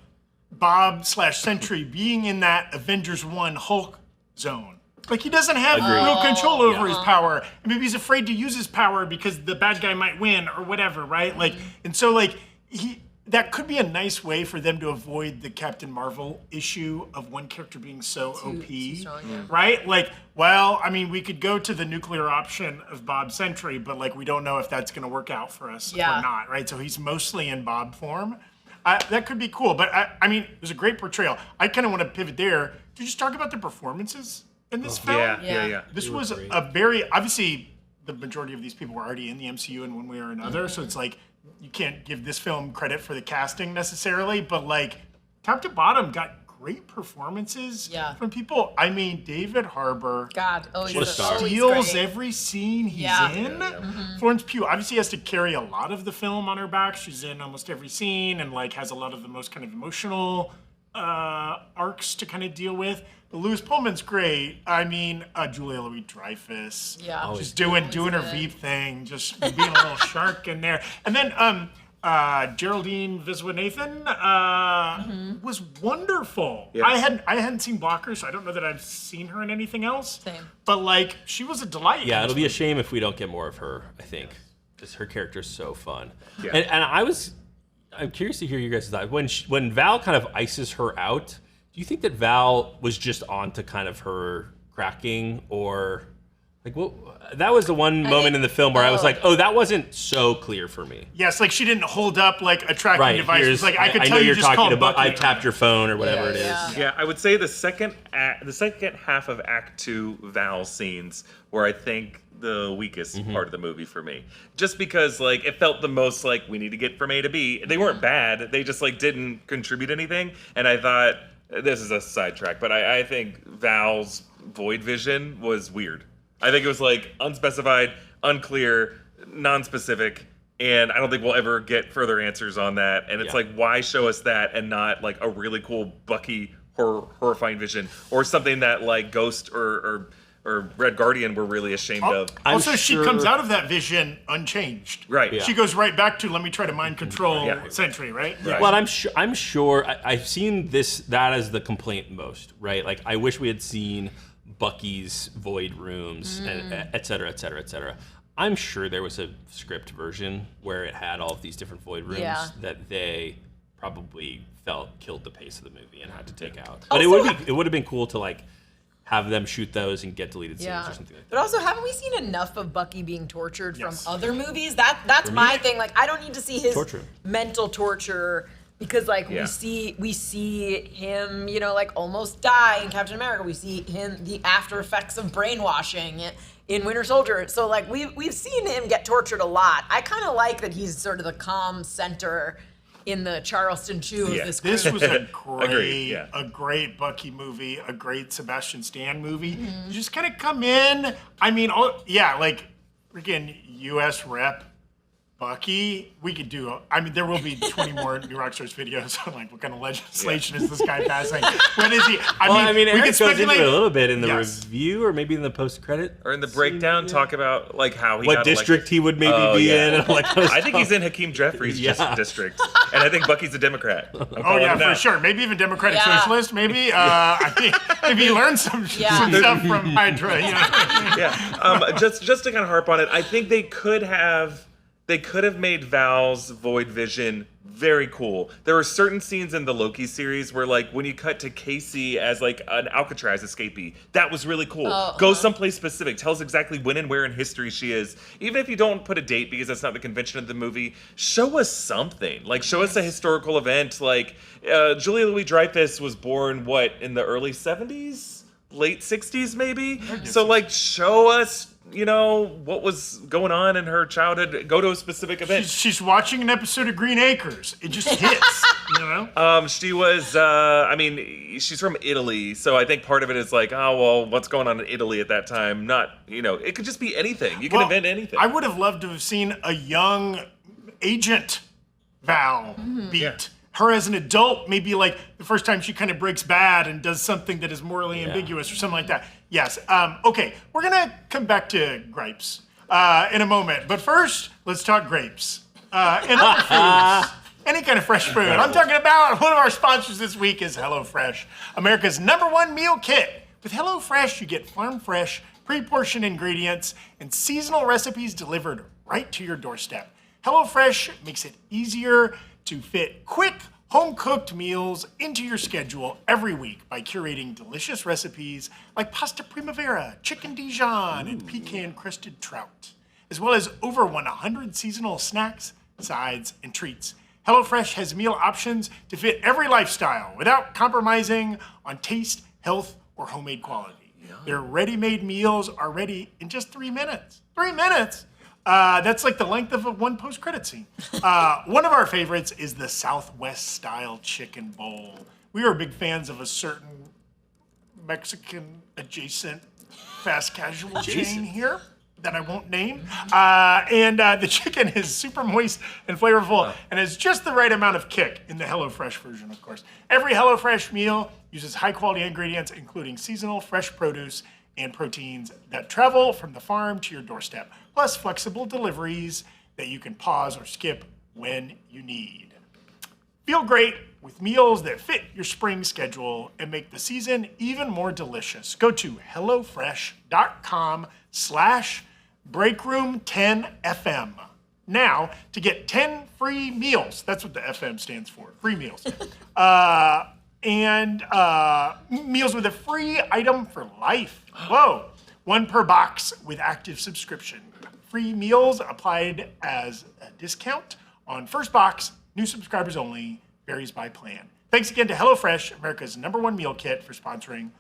Bob/Sentry being in that Avengers 1 Hulk zone? Like he doesn't have real control over his power. And maybe he's afraid to use his power because the bad guy might win or whatever, right? Like, and so like that could be a nice way for them to avoid the Captain Marvel issue of one character being so OP, strong, yeah. right? Like, well, I mean, we could go to the nuclear option of Bob Sentry, but like we don't know if that's going to work out for us or not, right? So he's mostly in Bob form. That could be cool, but I mean, there's a great portrayal. I kind of want to pivot there. Did you just talk about the performances in this film? Yeah. This They were was great. a very, obviously, the majority of these people were already in the MCU in one way or another, so it's like, you can't give this film credit for the casting necessarily, but like, top to bottom, got great performances from people. I mean, David Harbour. God, What a star. Steals every scene he's in. Mm-hmm. Florence Pugh obviously has to carry a lot of the film on her back. She's in almost every scene and like has a lot of the most kind of emotional arcs to kind of deal with. But Louis Pullman's great. I mean, Julia Louis-Dreyfus. Yeah. Just doing her Veep thing, just being a little shark in there. And then Geraldine Viswanathan was wonderful. Yeah. I hadn't seen Blocker, so I don't know that I've seen her in anything else. Same. But like, she was a delight. Yeah, it'll be a shame if we don't get more of her, I think. Because her character's so fun. Yeah. And I'm curious to hear you guys' thoughts. When Val kind of ices her out, do you think that Val was just on to kind of her cracking, or like that was the one moment in the film where I was like, oh, that wasn't so clear for me. Yes, like she didn't hold up like a tracking device. It was like I could I tell know you you're just talking called about Bucky. I tapped your phone or whatever it is. Yeah, I would say the second half of Act 2 Val scenes were, I think, the weakest part of the movie for me. Just because like it felt the most like we need to get from A to B. They weren't bad. They just like didn't contribute anything. And I thought, this is a sidetrack, but I think Val's void vision was weird. I think it was like unspecified, unclear, non-specific, and I don't think we'll ever get further answers on that. And it's like, why show us that and not like a really cool Bucky horrifying vision or something that like Ghost or Red Guardian were really ashamed of. Also, she comes out of that vision unchanged. Right. She goes right back to let me try to mind control Sentry, right? Well, I'm sure I've seen that as the complaint most, right? Like I wish we had seen Bucky's void rooms, and et cetera, et cetera, et cetera. I'm sure there was a script version where it had all of these different void rooms that they probably felt killed the pace of the movie and had to take out. But it would have been cool to like have them shoot those and get deleted scenes or something like that. But also, haven't we seen enough of Bucky being tortured from other movies? That's my thing. Like, I don't need to see his mental torture because, like, we see him, you know, like almost die in Captain America. We see him the after effects of brainwashing in Winter Soldier. So, like, we've seen him get tortured a lot. I kind of like that he's sort of the calm center in the Charleston Chew of this group. This was a great Bucky movie, a great Sebastian Stan movie. You just kind of come in. I mean, like freaking U.S. Rep Bucky. We could do. There will be 20 more New Rockstars videos on like what kind of legislation is this guy passing? When is he? Eric goes into it a little bit in the review, or maybe in the post-credit, or in the breakdown. Talk about like how he what district he would maybe be in. And like I think he's in Hakeem Jeffries' district, and I think Bucky's a Democrat. For sure. Maybe even Democratic Socialist. Maybe. I think maybe he learned some stuff from Hydra. You know? Just to kind of harp on it, I think they could have made Val's Void Vision very cool. There were certain scenes in the Loki series where, like, when you cut to Casey as, like, an Alcatraz escapee, that was really cool. Go someplace specific. Tell us exactly when and where in history she is. Even if you don't put a date because that's not the convention of the movie, show us something. Like, show us a historical event. Like, Julia Louis-Dreyfus was born, in the early 70s? Late 60s, maybe? So, like, show us, you know, what was going on in her childhood. Go to a specific event. She's watching an episode of Green Acres. It just hits, you know? She was, she's from Italy, so I think part of it is like, what's going on in Italy at that time? Not, you know, it could just be anything. You can invent anything. I would have loved to have seen a young agent Val beat. Her as an adult, maybe like the first time she kind of breaks bad and does something that is morally ambiguous or something like that. Yes. Okay, we're going to come back to gripes in a moment. But first, let's talk grapes and other foods. Any kind of fresh food. I'm talking about one of our sponsors this week is HelloFresh, America's #1 meal kit. With HelloFresh, you get farm fresh, pre-portioned ingredients and seasonal recipes delivered right to your doorstep. HelloFresh makes it easier to fit quick, home-cooked meals into your schedule every week by curating delicious recipes like pasta primavera, chicken Dijon, and pecan-crusted trout, as well as over 100 seasonal snacks, sides, and treats. HelloFresh has meal options to fit every lifestyle without compromising on taste, health, or homemade quality. Their ready-made meals are ready in just 3 minutes. 3 minutes? That's like the length of one post-credit scene. One of our favorites is the Southwest-style chicken bowl. We are big fans of a certain Mexican-adjacent fast casual chain here that I won't name. And the chicken is super moist and flavorful and has just the right amount of kick in the HelloFresh version, of course. Every HelloFresh meal uses high-quality ingredients, including seasonal fresh produce and proteins that travel from the farm to your doorstep, plus flexible deliveries that you can pause or skip when you need. Feel great with meals that fit your spring schedule and make the season even more delicious. Go to HelloFresh.com/Breakroom10FM now to get 10 free meals. That's what the FM stands for, free meals. And meals with a free item for life. Whoa. 1 per box with active subscription. Free meals applied as a discount on first box. New subscribers only. Varies by plan. Thanks again to HelloFresh, America's #1 meal kit, for sponsoring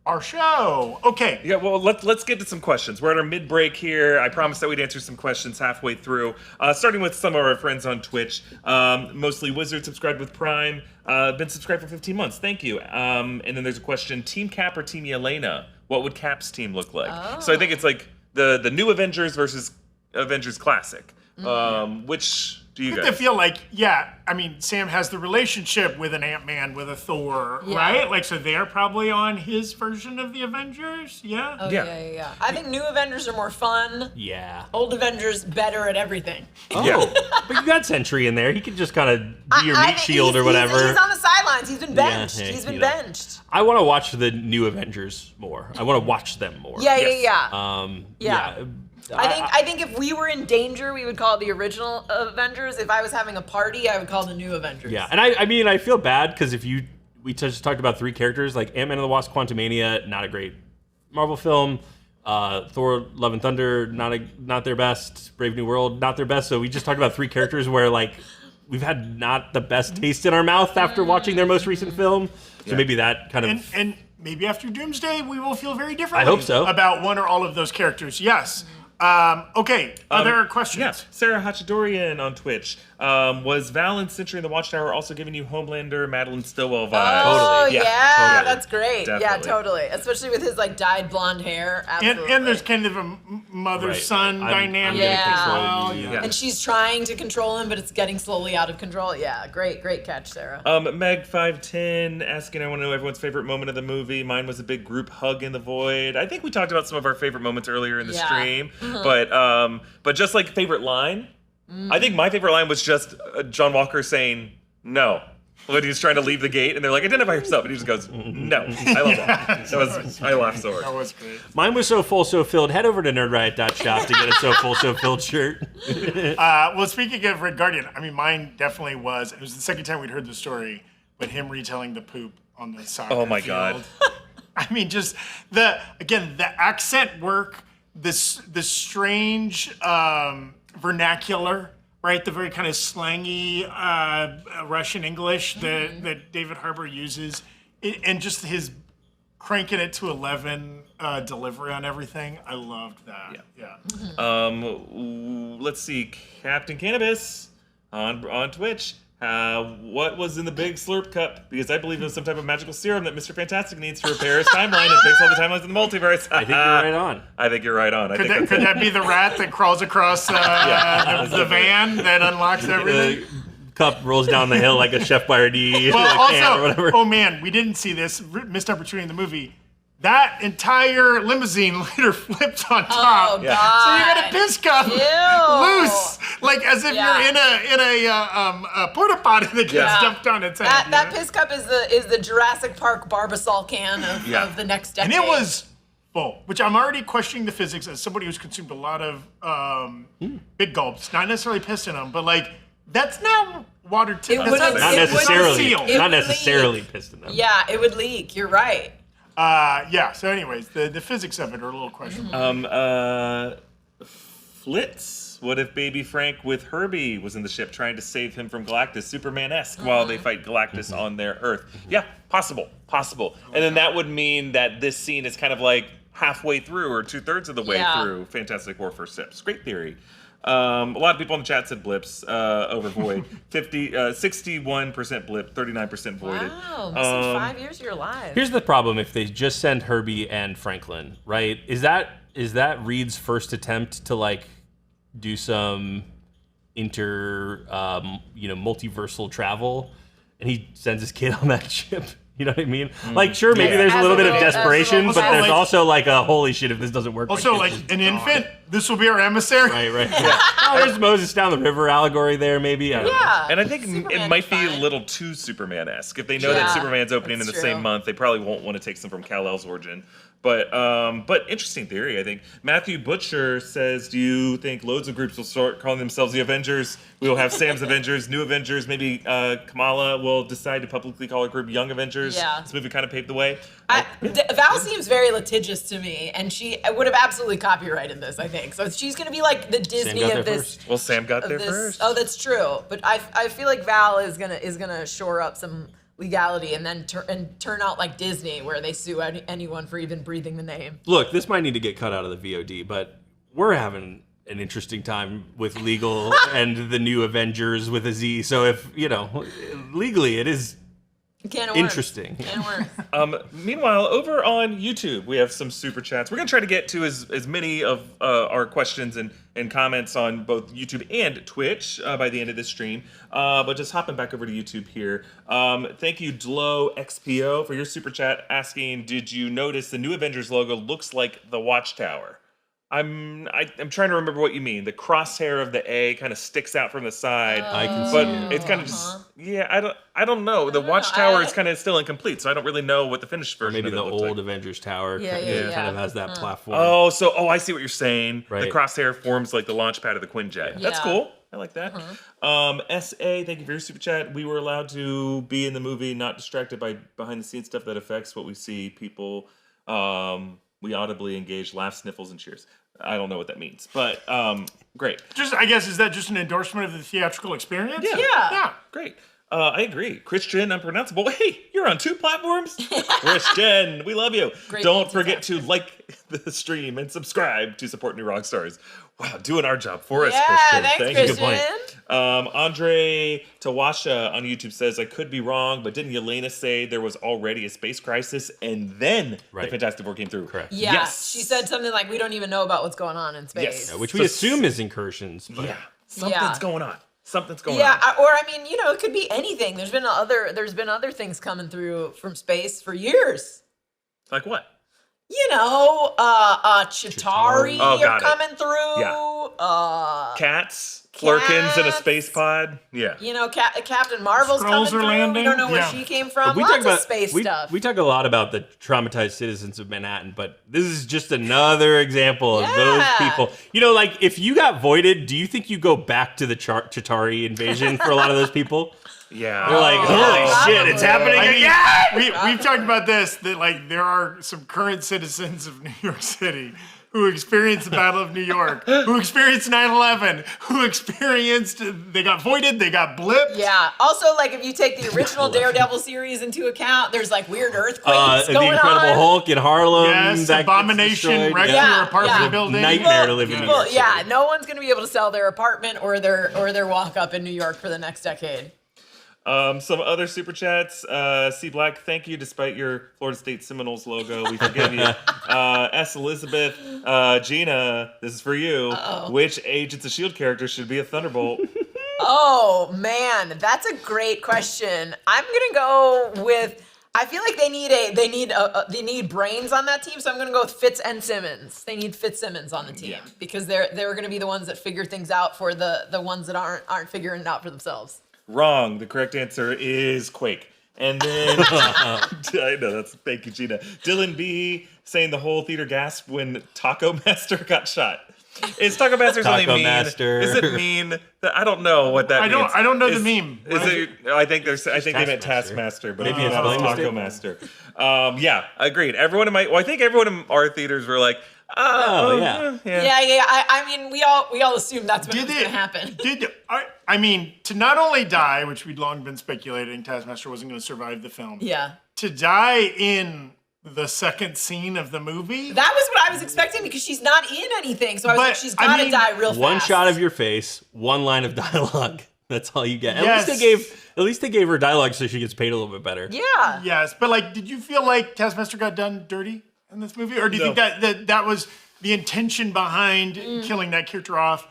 our show. Okay. Yeah, well, let's get to some questions. We're at our mid-break here. I promised that we'd answer some questions halfway through. Starting with some of our friends on Twitch. Mostly Wizard, subscribed with Prime. Been subscribed for 15 months. Thank you. And then there's a question, Team Cap or Team Yelena? What would Cap's team look like? So I think it's like the new Avengers versus Avengers Classic. Which do you guys? I feel like, Sam has the relationship with an Ant-Man, with a Thor, right? Like, so they're probably on his version of the Avengers, yeah? Yeah. I think new Avengers are more fun. Yeah. Old Avengers better at everything. But you got Sentry in there. He could just kind of be your meat shield or whatever. He's on the sidelines. He's been benched. He's been benched. I want to watch the new Avengers more. I want to watch them more. I think if we were in danger, we would call it the original Avengers. If I was having a party, I would call it the new Avengers. Yeah, and I feel bad because we just talked about 3 characters, like Ant-Man and the Wasp, Quantumania, not a great Marvel film. Thor: Love and Thunder, not their best. Brave New World, not their best. So we just talked about 3 characters where like we've had not the best taste in our mouth after watching their most recent film. So maybe that kind of and maybe after Doomsday we will feel very differently. I hope so. About one or all of those characters. Yes. Okay. Other questions? Yeah. Sarah Hachidorian on Twitch. Was Val in Century in the Watchtower also giving you Homelander, Madeline Stillwell vibes? Oh, Totally. yeah, Totally. that's great. Yeah, Definitely. totally. Especially with his like dyed blonde hair. Absolutely. And there's kind of a mother-son dynamic. Yeah. Yeah. And she's trying to control him, but it's getting slowly out of control. Yeah, great catch, Sarah. Meg510 asking, I want to know everyone's favorite moment of the movie. Mine was a big group hug in the void. I think we talked about some of our favorite moments earlier in the stream. But just like favorite line, I think my favorite line was just John Walker saying no when he's trying to leave the gate, and they're like, identify yourself, and he just goes, no. I love that. I laughed so hard. That was great. Mine was So Full, So Filled. Head over to nerdriot.shop to get a So Full, So Filled shirt. Well, speaking of Red Guardian, I mean, mine definitely was. It was the second time we'd heard the story, but him retelling the poop on the soccer Oh my field. God. I mean, just the accent work, the strange vernacular, right? The very kind of slangy Russian English that David Harbour uses, and just his cranking it to 11 delivery on everything. I loved that. Yeah. Let's see, Captain Cannabis on Twitch. What was in the big slurp cup? Because I believe it was some type of magical serum that Mr. Fantastic needs to repair his timeline and fix all the timelines in the multiverse. I think you're right on. I think you're right on. Could that be the rat that crawls across the van that unlocks everything? The cup rolls down the hill like a Chef Boyardee Well, can or also, whatever. oh man, we didn't see this missed opportunity in the movie. That entire limousine later flipped on top. Oh, God. So you got a piss cup Ew. loose, like as if Yeah. you're in a porta potty that gets dumped on its head. That piss cup is the Jurassic Park Barbasol can of the next decade. And it was full, which I'm already questioning the physics as somebody who's consumed a lot of big gulps, not necessarily piss in them, but like that's not water. That's wouldn't- Not it necessarily, seal. It not would necessarily leak. pissed in them. Yeah, it would leak. You're right. So anyways, the physics of it are a little questionable. Flitz. What if Baby Frank with Herbie was in the ship trying to save him from Galactus, Superman-esque, while they fight Galactus on their Earth? Yeah, possible. And then that would mean that this scene is kind of like halfway through or 2/3 of the way through Fantastic Four First Steps. Great theory. A lot of people in the chat said blips over Void. 61% blip, 39% voided. Wow, missing 5 years of your life. Here's the problem: if they just send Herbie and Franklin, right? Is that Reed's first attempt to like do some multiversal travel, and he sends his kid on that ship? You know what I mean? Like, sure, maybe there's a little bit of desperation, but there's also like a holy shit if this doesn't work. Also, my like kid's an gone. infant, this will be our emissary. Right. Yeah. There's Moses down the river allegory there, maybe. I don't know. And I think Superman it might is be a fine. little too Superman-esque. If they know that Superman's opening in the that's same true. month, they probably won't want to take some from Kal-El's origin. But interesting theory, I think. Matthew Butcher says, do you think loads of groups will start calling themselves the Avengers? We will have Sam's Avengers, New Avengers. Maybe Kamala will decide to publicly call her group Young Avengers. Yeah. This movie kind of paved the way. Val seems very litigious to me, and she would have absolutely copyrighted this, I think. So she's going to be like the Disney got of there this. first. Well, Sam got of there this. first. Oh, that's true. But I feel like Val is gonna shore up some legality and then turn out like Disney, where they sue anyone for even breathing the name. Look, this might need to get cut out of the VOD, but we're having an interesting time with legal and the new Avengers with a Z. So if, legally it is Can of worms. interesting. Can of worms. Meanwhile, over on YouTube, we have some super chats. We're going to try to get to as many of our questions and comments on both YouTube and Twitch by the end of this stream. But just hopping back over to YouTube here. Thank you, Dlo XPO, for your super chat asking, did you notice the new Avengers logo looks like the Watchtower? I'm trying to remember what you mean. The crosshair of the A kind of sticks out from the side. I can see But it. it's kind of just I don't know. The Watchtower is kind of still incomplete, so I don't really know what the finished version Maybe of it the looks old like. Avengers Tower Yeah, kind of has that platform. Oh, I see what you're saying. Right. The crosshair forms like the launch pad of the Quinjet. That's Yeah. cool. I like that. SA, thank you for your super chat. We were allowed to be in the movie, not distracted by behind the scenes stuff that affects what we see. People, We audibly engaged laughs, sniffles, and cheers. I don't know what that means, but great. I guess, is that just an endorsement of the theatrical experience? Yeah. Great. I agree. Christian Unpronounceable. Hey, you're on 2 platforms. Christian, we love you. Great Don't forget to like the stream and subscribe to support new Rockstars. Wow, doing our job for us, Christian. Thanks, Thank Christian. you. Good point. Andre Tawasha on YouTube says, I could be wrong, but didn't Yelena say there was already a space crisis and then the Fantastic Four came through? Correct. Yeah, Yes. she said something like, we don't even know about what's going on in space. Yes. Yeah, which we assume is incursions. But Something's going on. Something's going on. Yeah, or I mean, it could be anything. There's been other things coming through from space for years. Like what? Chitauri Oh, are got it. coming through. Yeah. Cats, Flurkins in a space pod. Yeah. Captain Marvel's Skrulls coming through. are landing. We don't know where Yeah. she came from. we Lots talk about of space stuff. We talk a lot about the traumatized citizens of Manhattan, but this is just another example of those people. Like if you got voided, do you think you go back to the Chitauri invasion for a lot of those people? Yeah. They're like, holy shit, it's happening again! We've talked about this, that like there are some current citizens of New York City who experienced the Battle of New York, who experienced 9/11, they got voided, they got blipped. Yeah. Also, like, if you take the original Daredevil series into account, there's like weird earthquakes The going Incredible on. Hulk in Harlem. Yes, that gets Abomination destroyed. wrecked Yeah. your apartment Yeah. building. Nightmare to live in New York City. Yeah, no one's gonna be able to sell their apartment or their walk up in New York for the next decade. Some other super chats. C Black, thank you despite your Florida State Seminoles logo. We forgive you. S Elizabeth, Gina, this is for you. Uh-oh. Which Agents of S.H.I.E.L.D. character should be a Thunderbolt? Oh man, that's a great question. I'm gonna go with. I feel like they need brains on that team, so I'm gonna go with Fitz and Simmons. They need Fitzsimmons on the team because they're gonna be the ones that figure things out for the ones that aren't figuring it out for themselves. Wrong. The correct answer is Quake. And then, I know, thank you, Gina. Dylan B saying the whole theater gasped when Taco Master got shot. Is Taco Master something Taco mean? Master. Does it mean that I don't know what that means? I don't know the meme. Is it? I think they meant Taskmaster, but Maybe maybe it's it's spelling Taco mistake. Master. Yeah, agreed. I think everyone in our theaters were like, yeah. I mean, we all assumed that's what was going to happen. I mean, to not only die, which we'd long been speculating Taskmaster wasn't going to survive the film. Yeah. To die in the second scene of the movie. That was what I was expecting because she's not in anything. So I was like, she's got to die real fast. One shot of your face, one line of dialogue. That's all you get. Yes. At least they gave her dialogue so she gets paid a little bit better. Yeah. Yes, but like, did you feel like Taskmaster got done dirty in this movie, or do you think that was the intention behind killing that character off?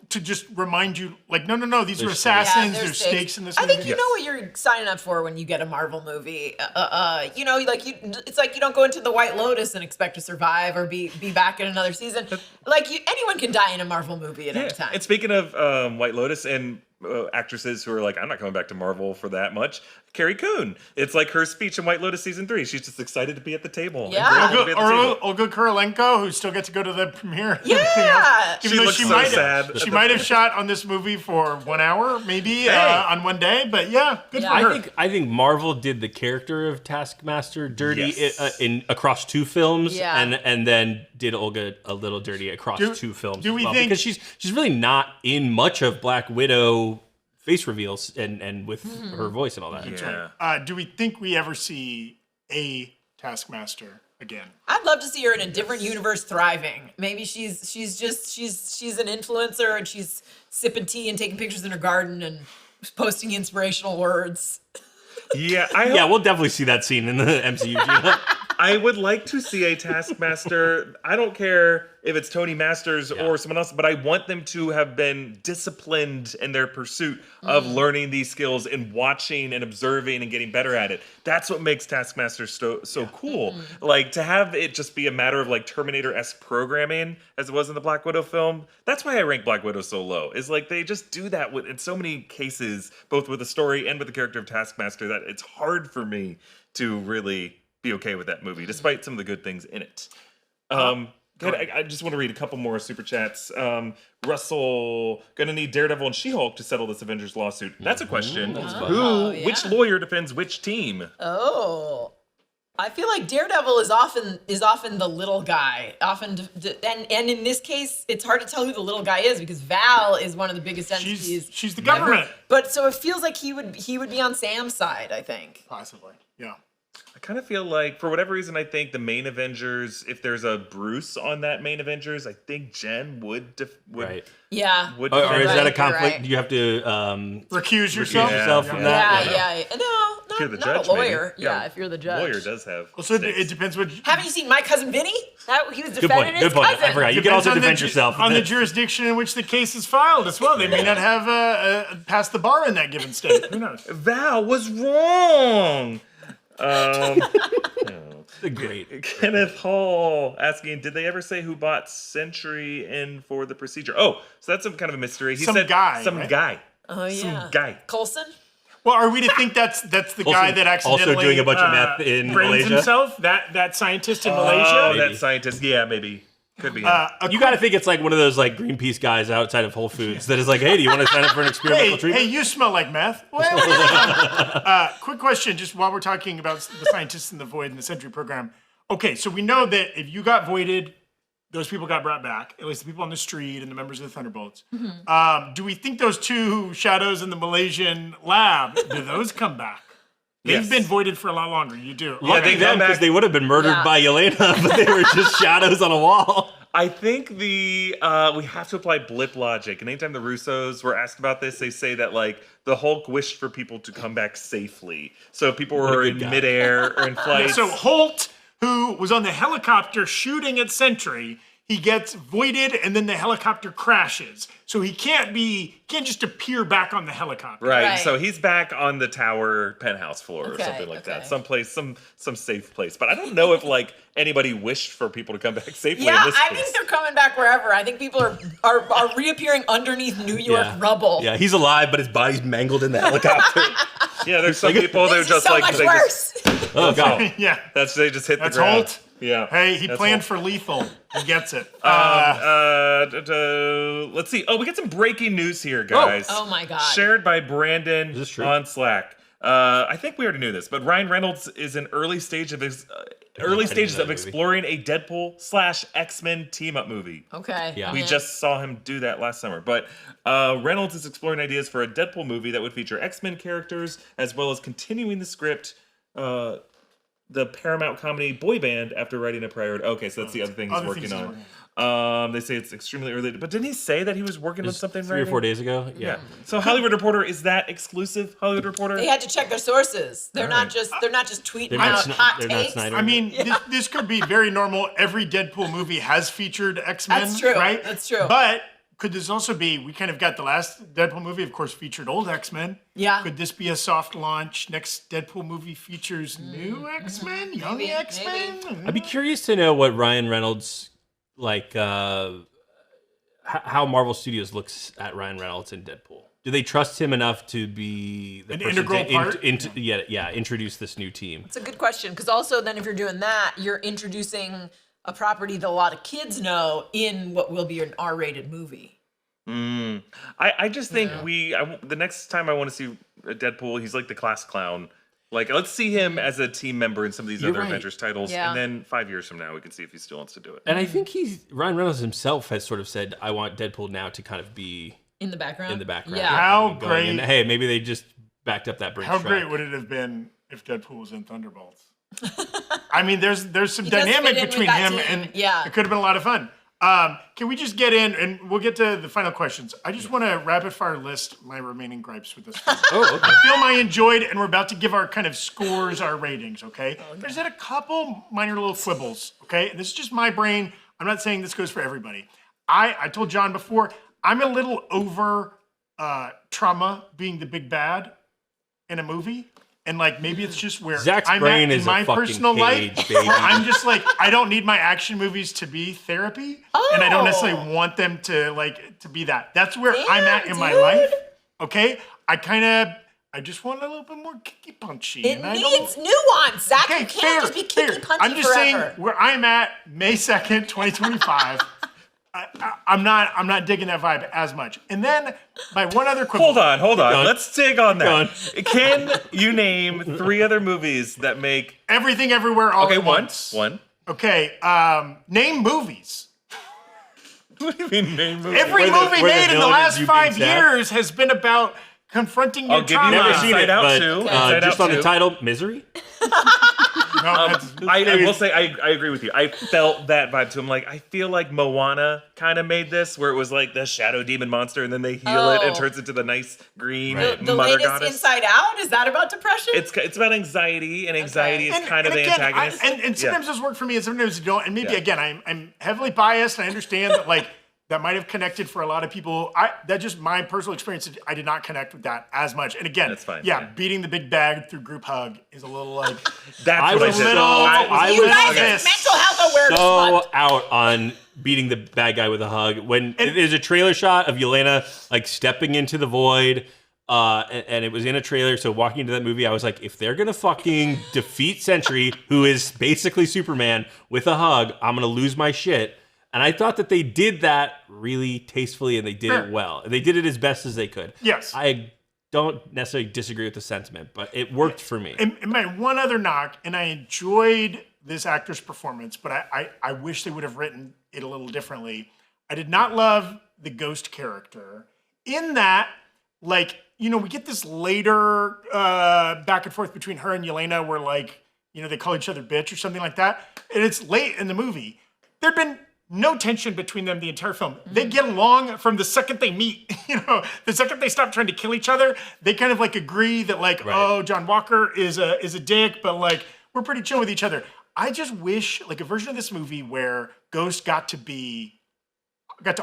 To just remind you, like, no, these are assassins. There's stakes in this movie. I think you know what you're signing up for when you get a Marvel movie. It's like you don't go into the White Lotus and expect to survive or be back in another season. Like anyone can die in a Marvel movie at any time. And speaking of White Lotus and actresses who are like, I'm not coming back to Marvel for that much. Carrie Coon. It's like her speech in White Lotus season 3. She's just excited to be at the table. Yeah. Olga Kurylenko, who still gets to go to the premiere. Yeah. Even though she might have shot on this movie for 1 hour, maybe on one day. But yeah, good for her. I think Marvel did the character of Taskmaster dirty in across 2 films, and then did Olga a little dirty across 2 films. Do we think because she's really not in much of Black Widow face reveals and with her voice and all that. Yeah. Do we think we ever see a Taskmaster again? I'd love to see her in a different universe thriving. Maybe she's an influencer and she's sipping tea and taking pictures in her garden and posting inspirational words. Yeah, we'll definitely see that scene in the MCU. Gina. I would like to see a Taskmaster. I don't care if it's Tony Masters or someone else, but I want them to have been disciplined in their pursuit of learning these skills and watching and observing and getting better at it. That's what makes Taskmaster so cool. Like, to have it just be a matter of like Terminator-esque programming as it was in the Black Widow film. That's why I rank Black Widow so low. Is like they just do that in so many cases, both with the story and with the character of Taskmaster, that it's hard for me to really be okay with that movie, despite some of the good things in it. I just want to read a couple more super chats. Russell, gonna need Daredevil and She-Hulk to settle this Avengers lawsuit. That's a question. Which lawyer defends which team? Oh. I feel like Daredevil is often the little guy. And in this case, it's hard to tell who the little guy is because Val is one of the biggest entities. She's the government. But so it feels like he would be on Sam's side, I think. Possibly, yeah. I kind of feel like, for whatever reason, I think the main Avengers, if there's a Bruce on that main Avengers, I think Jen would right. Yeah. Or is that a conflict? Right. Do you have to recuse yourself from that? Yeah. No, If you're the not judge, a lawyer. maybe. Yeah, if you're the judge. Lawyer does have. Well, so stakes. it depends what. Haven't you seen My Cousin Vinny? He was Good defending point. his Good point. cousin. I forgot. You can also defend yourself. On the jurisdiction in which the case is filed as well. They may not have passed the bar in that given state. Who knows? Val was wrong. Great. Kenneth Hall asking, did they ever say who bought Century in for the procedure? Oh, so that's some kind of a mystery. He Some said guy, some right? guy. Oh yeah. Some guy. Coulson? Well, are we to think that's the guy that accidentally also doing a bunch of meth in brains Malaysia? himself? That scientist in Oh, Malaysia? that scientist. Yeah, maybe. Could be him. You got to think it's like one of those like Greenpeace guys outside of Whole Foods that is like, hey, do you want to sign up for an experimental Hey, treatment? you smell like meth. Quick question, just while we're talking about the scientists in the void and the Century program. Okay, so we know that if you got voided, those people got brought back, at least the people on the street and the members of the Thunderbolts. Mm-hmm. Do we think those two shadows in the Malaysian lab, do those come back? They've Yes. been voided for a lot longer. You do. Yeah, they they them come back- because they would have been murdered Yeah. by Yelena, but they were just shadows on a wall. I think we have to apply blip logic. And anytime the Russos were asked about this, they say that like the Hulk wished for people to come back safely. So if people were in guy. midair or in flight. So Holt, who was on the helicopter shooting at Sentry, he gets voided and then the helicopter crashes. So he can't just appear back on the helicopter. Right. Right. So he's back on the tower penthouse floor or Okay, something like that. okay. Someplace, some safe place. But I don't know if like anybody wished for people to come back safely Yeah, in this I case. think they're coming back wherever. I think people are reappearing underneath New York rubble. Yeah, he's alive, but his body's mangled in the helicopter. Yeah, there's some people they're This is just so like much they worse. Oh, God. Yeah. they just hit That's the ground. Holt. Yeah. Hey, he That's planned Holt. for lethal. He gets it. Let's see. Oh, we got some breaking news here, guys. Oh my God. Shared by Brandon this true? on Slack. I think we already knew this, but Ryan Reynolds is in early stages of exploring a Deadpool / X-Men team-up movie. Okay. Yeah. We just saw him do that last summer. But Reynolds is exploring ideas for a Deadpool movie that would feature X-Men characters, as well as continuing the script, the Paramount comedy Boy Band, after writing a prior. Okay, so that's the other thing he's working on. They say it's extremely early. But didn't he say that he was working on something 3 or 4 days ago. Yeah. So Hollywood Reporter, is that exclusive? Hollywood Reporter? They had to check their sources. They're not just tweeting They're not out hot they're not takes. Snyder. I mean, this could be very normal. Every Deadpool movie has featured X-Men, That's true. right? That's true. But could this also be, we kind of got the last Deadpool movie, of course, featured old X-Men. Yeah. Could this be a soft launch? Next Deadpool movie features new X-Men, young Maybe, X-Men? I'd be curious to know what Ryan Reynolds, like, how Marvel Studios looks at Ryan Reynolds in Deadpool. Do they trust him enough to be the An person integral to part? introduce this new team? It's a good question because also then if you're doing that, you're introducing a property that a lot of kids know in what will be an R-rated movie. I just think the next time I want to see Deadpool, he's like the class clown. Like, let's see him as a team member in some of these other right. Avengers titles, Yeah. and then 5 years from now, we can see if he still wants to do it. And I think Ryan Reynolds himself has sort of said, I want Deadpool now to kind of be In the background? in the background. Yeah. How Going great- in. Hey, maybe they just backed up that bridge. How track. great would it have been if Deadpool was in Thunderbolts? I mean, there's some He does dynamic fit in with between that him team. and Yeah. it could have been a lot of fun. Can we just get in and we'll get to the final questions. I just want to rapid fire list my remaining gripes with this film. Oh, okay. Film I enjoyed, and we're about to give our kind of scores, our ratings, okay? There's a couple minor little quibbles, okay? This is just my brain. I'm not saying this goes for everybody. I told John before, I'm a little over trauma being the big bad in a movie. And like maybe it's just where Zach's I'm brain at is in my a fucking personal cage, life. baby. Where I'm just like, I don't need my action movies to be therapy. And I don't necessarily want them to be that. That's where I'm at in my dude. life. Okay? I just want a little bit more kicky punchy. It and I needs don't, nuance. Zach, okay, you can't fair, just be fair. kicky punchy I'm just forever. saying where I'm at May 2nd, 2025. I'm not digging that vibe as much. And then my one other quibble. Hold on. Let's dig on that. Can you name 3 other movies that make Everything Everywhere All at Once? One. Okay, name movies. What do you mean name movies? Every movie made in the last 5 years has been about confronting your trauma. I'll give you Inside Out too. Just on the title, Misery? I will say I agree with you. I felt that vibe too. I'm like, I feel like Moana kind of made this, where it was like the shadow demon monster, and then they heal it and turns into the nice green the mother latest goddess. Inside Out, is that about depression? It's about anxiety, and anxiety is kind of the antagonist. And sometimes those work for me, and sometimes they don't. And maybe again, I'm heavily biased, and I understand that like. That might have connected for a lot of people. That's just my personal experience. I did not connect with that as much. And again, that's fine. Yeah, beating the big bag through group hug is a little like. That's what I said. You guys are mental health awareness. So out on beating the bad guy with a hug. When there's a trailer shot of Yelena like stepping into the void, and it was in a trailer. So walking into that movie, I was like, if they're gonna fucking defeat Sentry, who is basically Superman, with a hug, I'm gonna lose my shit. And I thought that they did that really tastefully, and they did it well. And they did it as best as they could. Yes. I don't necessarily disagree with the sentiment, but it worked for me. And my one other knock, and I enjoyed this actor's performance, but I wish they would have written it a little differently. I did not love the ghost character in that, like, you know, we get this later back and forth between her and Yelena where, like, you know, they call each other bitch or something like that. And it's late in the movie. There'd been no tension between them the entire film. They get along from the second they meet. You know, the second they stop trying to kill each other, they kind of like agree that like, oh, John Walker is a dick, but like we're pretty chill with each other. I just wish like a version of this movie where Ghost got to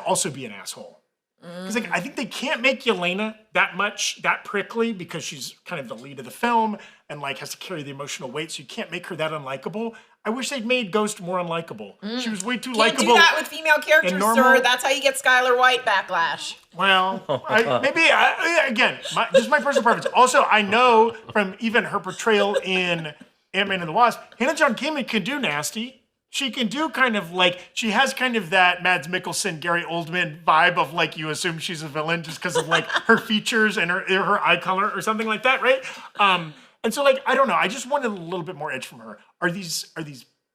also be an asshole. Because like I think they can't make Yelena that prickly because she's kind of the lead of the film and like has to carry the emotional weight, so you can't make her that unlikable. I wish they'd made Ghost more unlikable. She was way too likable. Can't do that with female characters, sir. That's how you get Skylar White backlash. Well, again, this is my personal preference. Also, I know from even her portrayal in Ant-Man and the Wasp, Hannah John Kamen can do nasty. She can do kind of like, she has kind of that Mads Mikkelsen, Gary Oldman vibe of like, you assume she's a villain just because of like her features and her eye color or something like that, right? And so like, I don't know, I just wanted a little bit more edge from her. Are these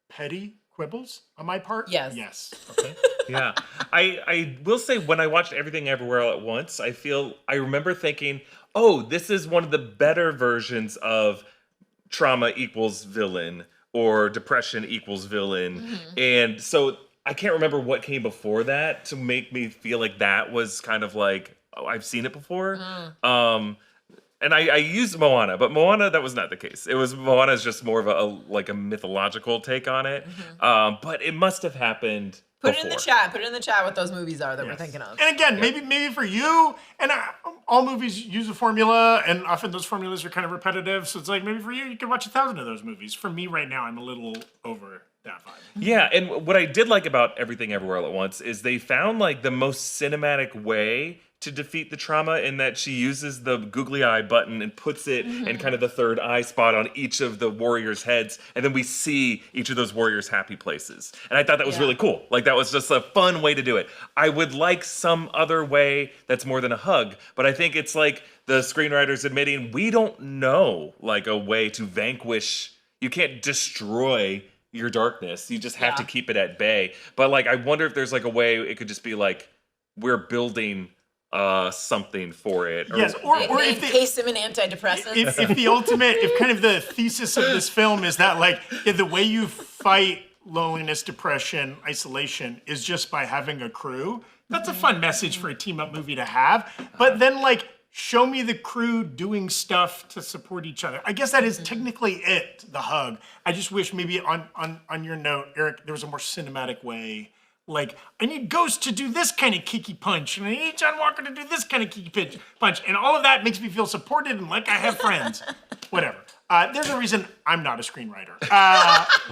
petty quibbles on my part? Yes. Yes. Okay. Yeah. I will say when I watched Everything Everywhere All at Once, I remember thinking, oh, this is one of the better versions of trauma equals villain or depression equals villain. Mm-hmm. And so I can't remember what came before that to make me feel like that was kind of like, oh, I've seen it before. Mm. And I used Moana, but Moana, that was not the case. Moana is just more of a mythological take on it. Mm-hmm. But it must have happened Put before. it in the chat. Put it in the chat what those movies are that we're thinking of. And again, maybe for you, and all movies use a formula, and often those formulas are kind of repetitive. So it's like maybe for you can watch 1,000 of those movies. For me right now, I'm a little over that vibe. Yeah, and what I did like about Everything Everywhere All at Once is they found like the most cinematic way to defeat the trauma in that she uses the googly eye button and puts it in kind of the third eye spot on each of the warriors' heads, and then we see each of those warriors' happy places. And I thought that was really cool. Like that was just a fun way to do it. I would like some other way that's more than a hug, but I think it's like the screenwriters admitting we don't know like a way to vanquish. You can't destroy your darkness. You just have to keep it at bay. But like I wonder if there's like a way it could just be like we're building something for it. Yes, or if they encase them in antidepressants. If kind of the thesis of this film is that like the way you fight loneliness, depression, isolation is just by having a crew, that's a fun message for a team-up movie to have. But then like show me the crew doing stuff to support each other. I guess that is technically it, the hug. I just wish maybe on your note, Eric, there was a more cinematic way. Like, I need Ghost to do this kind of kiki punch, and I need John Walker to do this kind of kiki punch, and all of that makes me feel supported and like I have friends. Whatever. There's a reason I'm not a screenwriter.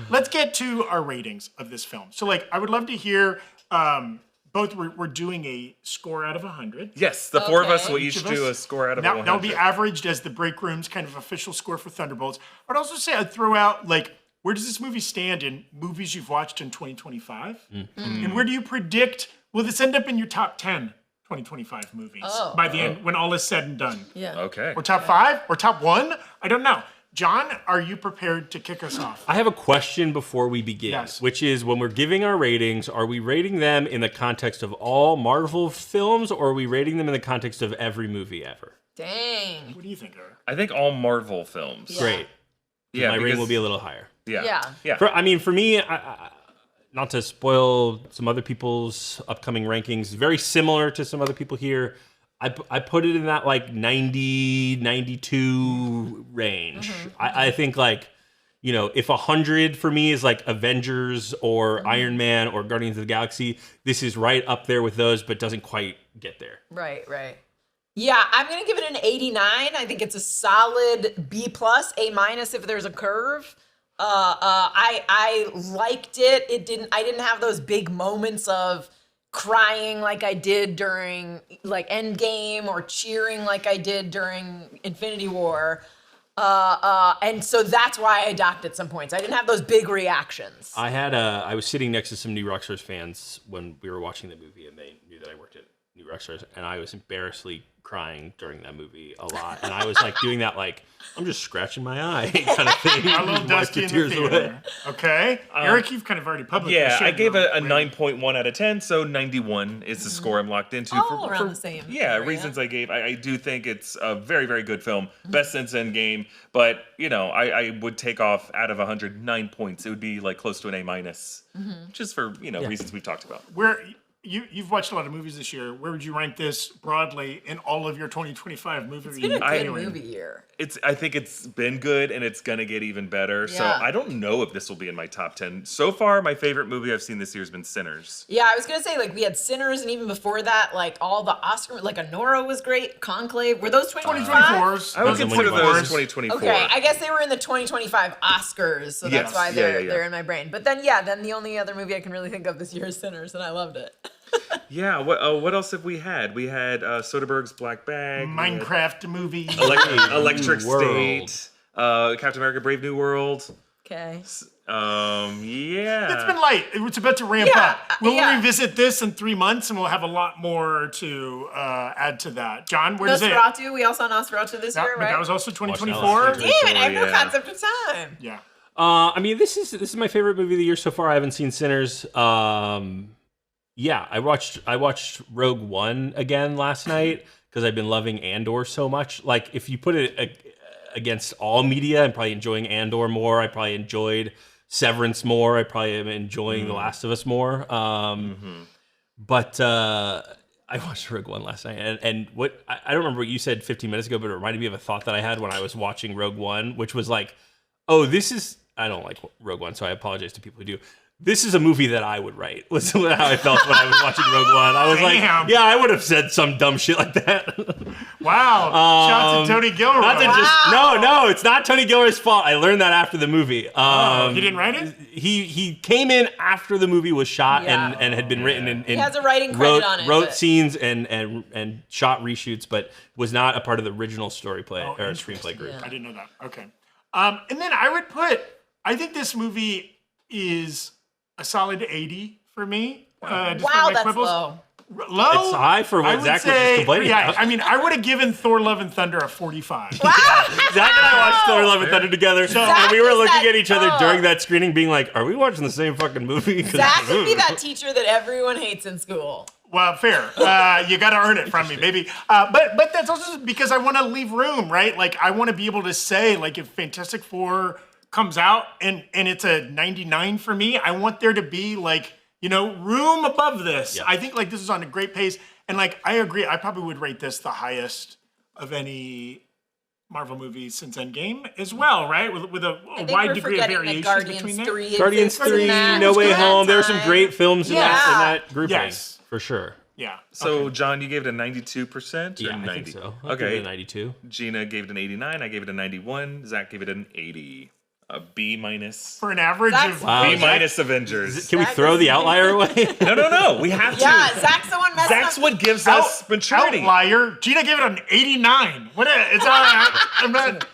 Let's get to our ratings of this film. So, like, I would love to hear both. We're doing a score out of 100. Yes, the four of us will each do a score out of 100. That will be averaged as the Breakroom's kind of official score for Thunderbolts. I'd also say I'd throw out, like, where does this movie stand in movies you've watched in 2025? Mm-hmm. And where do you predict will this end up in your top 10 2025 movies by the end, when all is said and done? Yeah. Okay. Or top 5? Or top 1? I don't know. John, are you prepared to kick us off? I have a question before we begin, which is when we're giving our ratings, are we rating them in the context of all Marvel films, or are we rating them in the context of every movie ever? Dang. What do you think, Eric? I think all Marvel films. Yeah. Great. Yeah, My rating will be a little higher. Yeah. For me, not to spoil some other people's upcoming rankings, very similar to some other people here. I put it in that like 90, 92 range. I think like, if 100 for me is like Avengers or Iron Man or Guardians of the Galaxy, this is right up there with those, but doesn't quite get there. Right. Yeah, I'm gonna give it an 89. I think it's a solid B+, A- if there's a curve. I liked it. I didn't have those big moments of crying like I did during like Endgame or cheering like I did during Infinity War. And so that's why I docked at some points. I didn't have those big reactions. I was sitting next to some New Rockstars fans when we were watching the movie, and they knew that I worked at New Rockstars, and I was embarrassingly crying during that movie a lot. And I was like doing that, like, I'm just scratching my eye kind of thing. A little dusty in the theater. Okay. Eric, you've kind of already publicly Yeah, I shared gave your it a rating. 9.1 out of 10, so 91 is the score I'm locked into. All around the same Yeah, area. reasons I gave. I do think it's a very, very good film. Best since Endgame. But, I would take off out of 109 points. It would be like close to an A-, just for, reasons we've talked about. You've watched a lot of movies this year. Where would you rank this broadly in all of your 2025 movie It's been a good movie year. I think it's been good, and it's gonna get even better. So Yeah. I don't know if this will be in my top 10. So far, my favorite movie I've seen this year has been Sinners. Yeah, I was gonna say, like, we had Sinners, and even before that, like, all the Oscar, like, Anora was great, Conclave. Were those 2025? 2024s. I would Those are consider those 2024s. 2024. Okay, I guess they were in the 2025 Oscars, so that's Yes. why Yeah. they're in my brain. But then, then the only other movie I can really think of this year is Sinners, and I loved it. Yeah, what else have we had? We had Soderbergh's Black Bag. we had Minecraft movie. Electric World. State. Captain America Brave New World. Okay. Yeah. It's been light. It's about to ramp Yeah, up. We'll yeah. revisit this in 3 months, and we'll have a lot more to add to that. John, where does it? Nosferatu, we all saw Nosferatu this year, But right? that was also 2024. Watch Damn it, I have no Yeah. concept of time. Yeah. This is my favorite movie of the year so far. I haven't seen Sinners. I watched Rogue One again last night because I've been loving Andor so much. Like, if you put it against all media, I'm probably enjoying Andor more. I probably enjoyed Severance more. I probably am enjoying The Last of Us more. But I watched Rogue One last night, and what I don't remember what you said 15 minutes ago, but it reminded me of a thought that I had when I was watching Rogue One, which was like, I don't like Rogue One, so I apologize to people who do. This is a movie that I would write, was how I felt when I was watching Rogue One. I was Damn. like, yeah, I would have said some dumb shit like that. Wow. Shout out to Tony Gilroy. Not to no, it's not Tony Gilroy's fault. I learned that after the movie. He didn't write it? He came in after the movie was shot Yeah. and had been written. And He has a writing credit on it, Wrote but- scenes and shot reshoots, but was not a part of the original screenplay group. Yeah. I didn't know that. Okay. And then I think this movie is a solid 80 for me. Despite Wow, my that's quibbles. low. Low? It's high for what I would Zach was just say- complaining Yeah, about. I mean, I would have given Thor Love and Thunder a 45. Zach and I watched Thor: Love and Thunder together, and we were is looking that- at each other during that screening, being like, "Are we watching the same fucking movie?" 'Cause- Zach would be that teacher that everyone hates in school. Well, fair. You got to earn it from me, baby. But that's also because I want to leave room, right? Like, I want to be able to say, like, if Fantastic Four comes out and it's a 99 for me, I want there to be, like, room above this. Yeah. I think, like, this is on a great pace. And, like, I agree. I probably would rate this the highest of any Marvel movie since Endgame as well, right? With a I think wide we're degree of forgetting variation that Guardians between there. 3 Guardians exists 3, in that No Way that Home. There are some time. great films in that grouping, Yes. for sure. Yeah. So, John, you gave it a 92% or Yeah, 90? I think so. I'll give it Okay. a 92. Gina gave it an 89. I gave it a 91. Zach gave it an 80. A B minus. For an average That's- of... Wow. B minus Avengers. Can we Zach throw is- the outlier away? No. We have to. Yeah, Zach's the one messing Zach's up. what gives us maturity. Outlier. Gina gave it an 89. It's all right. I'm not...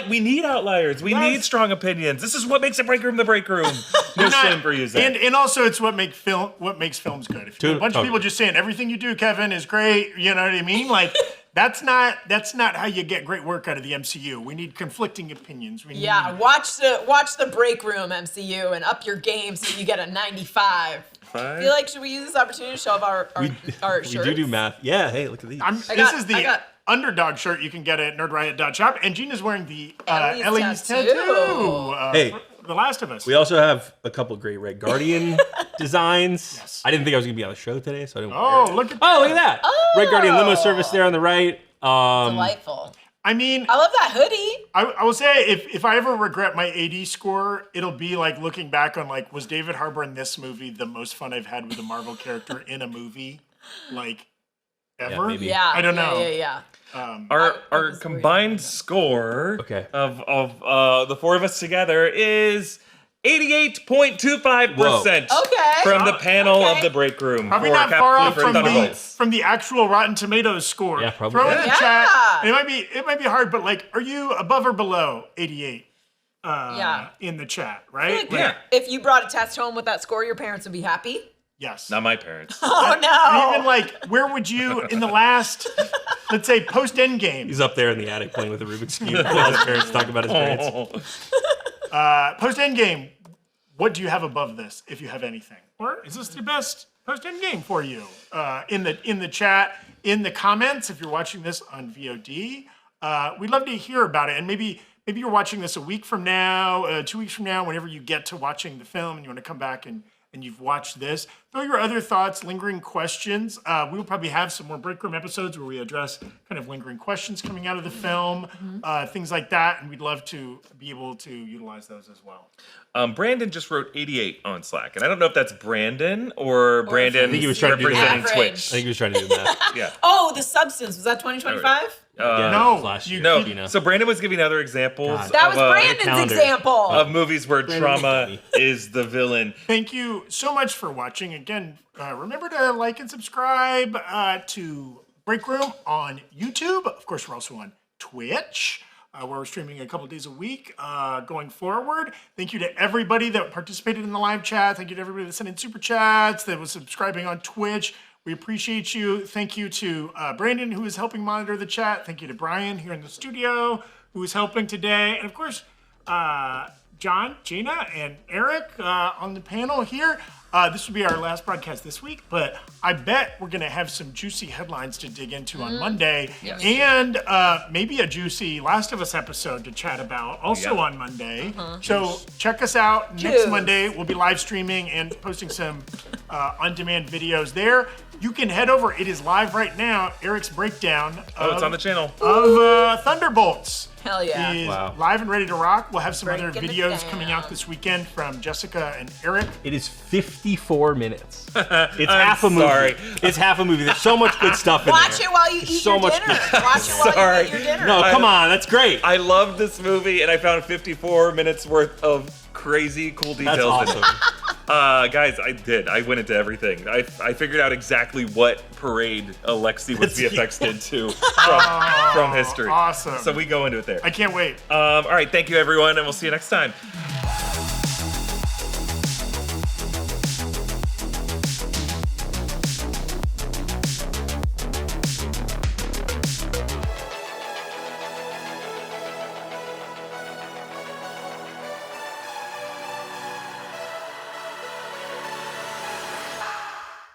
We need outliers. We need strong opinions. This is what makes a break room the break room. No shame for using. And also, it's what makes films good. If you have a bunch of people just saying everything you do, Kevin, is great, you know what I mean? Like, that's not how you get great work out of the MCU. We need conflicting opinions. Watch the Break Room MCU and up your game so you get a 95. I feel like, should we use this opportunity to show off our shirts? We do math. Yeah, hey, look at these. This is the underdog shirt you can get at nerdriot.shop. And Gina's wearing the Ellie's tattoo. Hey. The Last of Us. We also have a couple great Red Guardian designs. Yes. I didn't think I was going to be on the show today, so I didn't wear it. Look at that. Oh. Red Guardian limo service there on the right. Delightful. I mean, I love that hoodie. I will say, if I ever regret my AD score, it'll be like looking back on like, was David Harbour in this movie the most fun I've had with a Marvel character in a movie, like ever? Yeah, I don't know. Yeah. Our combined score of the four of us together is 88.25% from the panel of the break room. Probably not far off from the actual Rotten Tomatoes score. Yeah, probably. Throw it in the chat. And it might be hard, but like, are you above or below 88? In the chat, right? If you brought a test home with that score, your parents would be happy. Yes. Not my parents. Oh no. Even like, where would you in the last, let's say, post Endgame? He's up there in the attic playing with the Rubik's Cube while his parents talk about his parents. Post Endgame, what do you have above this, if you have anything? Or is this the best post Endgame for you? In the chat, in the comments, if you're watching this on VOD, we'd love to hear about it. And maybe you're watching this a week from now, 2 weeks from now, whenever you get to watching the film and you want to come back and you've watched this. Throw your other thoughts, lingering questions. We will probably have some more Break Room episodes where we address kind of lingering questions coming out of the film, things like that, and we'd love to be able to utilize those as well. Brandon just wrote 88 on Slack, and I don't know if that's Brandon or Brandon I think he was trying to do representing that. Twitch. I think he was trying to do that. Yeah. Oh, the substance. Was that 2025? No. Last year. No. So Brandon was giving other examples. That was Brandon's example. Of movies where trauma is the villain. Thank you so much for watching. Again, remember to like and subscribe to Break Room on YouTube. Of course, we're also on Twitch, where we're streaming a couple days a week going forward. Thank you to everybody that participated in the live chat. Thank you to everybody that sent in super chats, that was subscribing on Twitch. We appreciate you. Thank you to Brandon, who is helping monitor the chat. Thank you to Brian here in the studio, who is helping today. And of course, John, Gina, and Erik on the panel here. This will be our last broadcast this week, but I bet we're going to have some juicy headlines to dig into on Monday. Yes. And maybe a juicy Last of Us episode to chat about also on Monday. So check us out next Monday. We'll be live streaming and posting some on-demand videos there. You can head over. It is live right now. Erik's breakdown it's on the channel. Of Thunderbolts. Hell yeah. Is live and ready to rock. We'll have some other videos coming out this weekend from Jessica and Erik. It is 54 minutes. It's half a movie. It's half a movie. There's so much good stuff in there. Watch it while you eat your dinner. Watch it while you eat your dinner. No, come on. That's great. I love this movie, and I found 54 minutes worth of crazy cool details. That's awesome. Guys, I went into everything. I figured out exactly what parade Alexi with VFX did too from history. Awesome. So we go into it there. I can't wait. All right, thank you everyone, and we'll see you next time.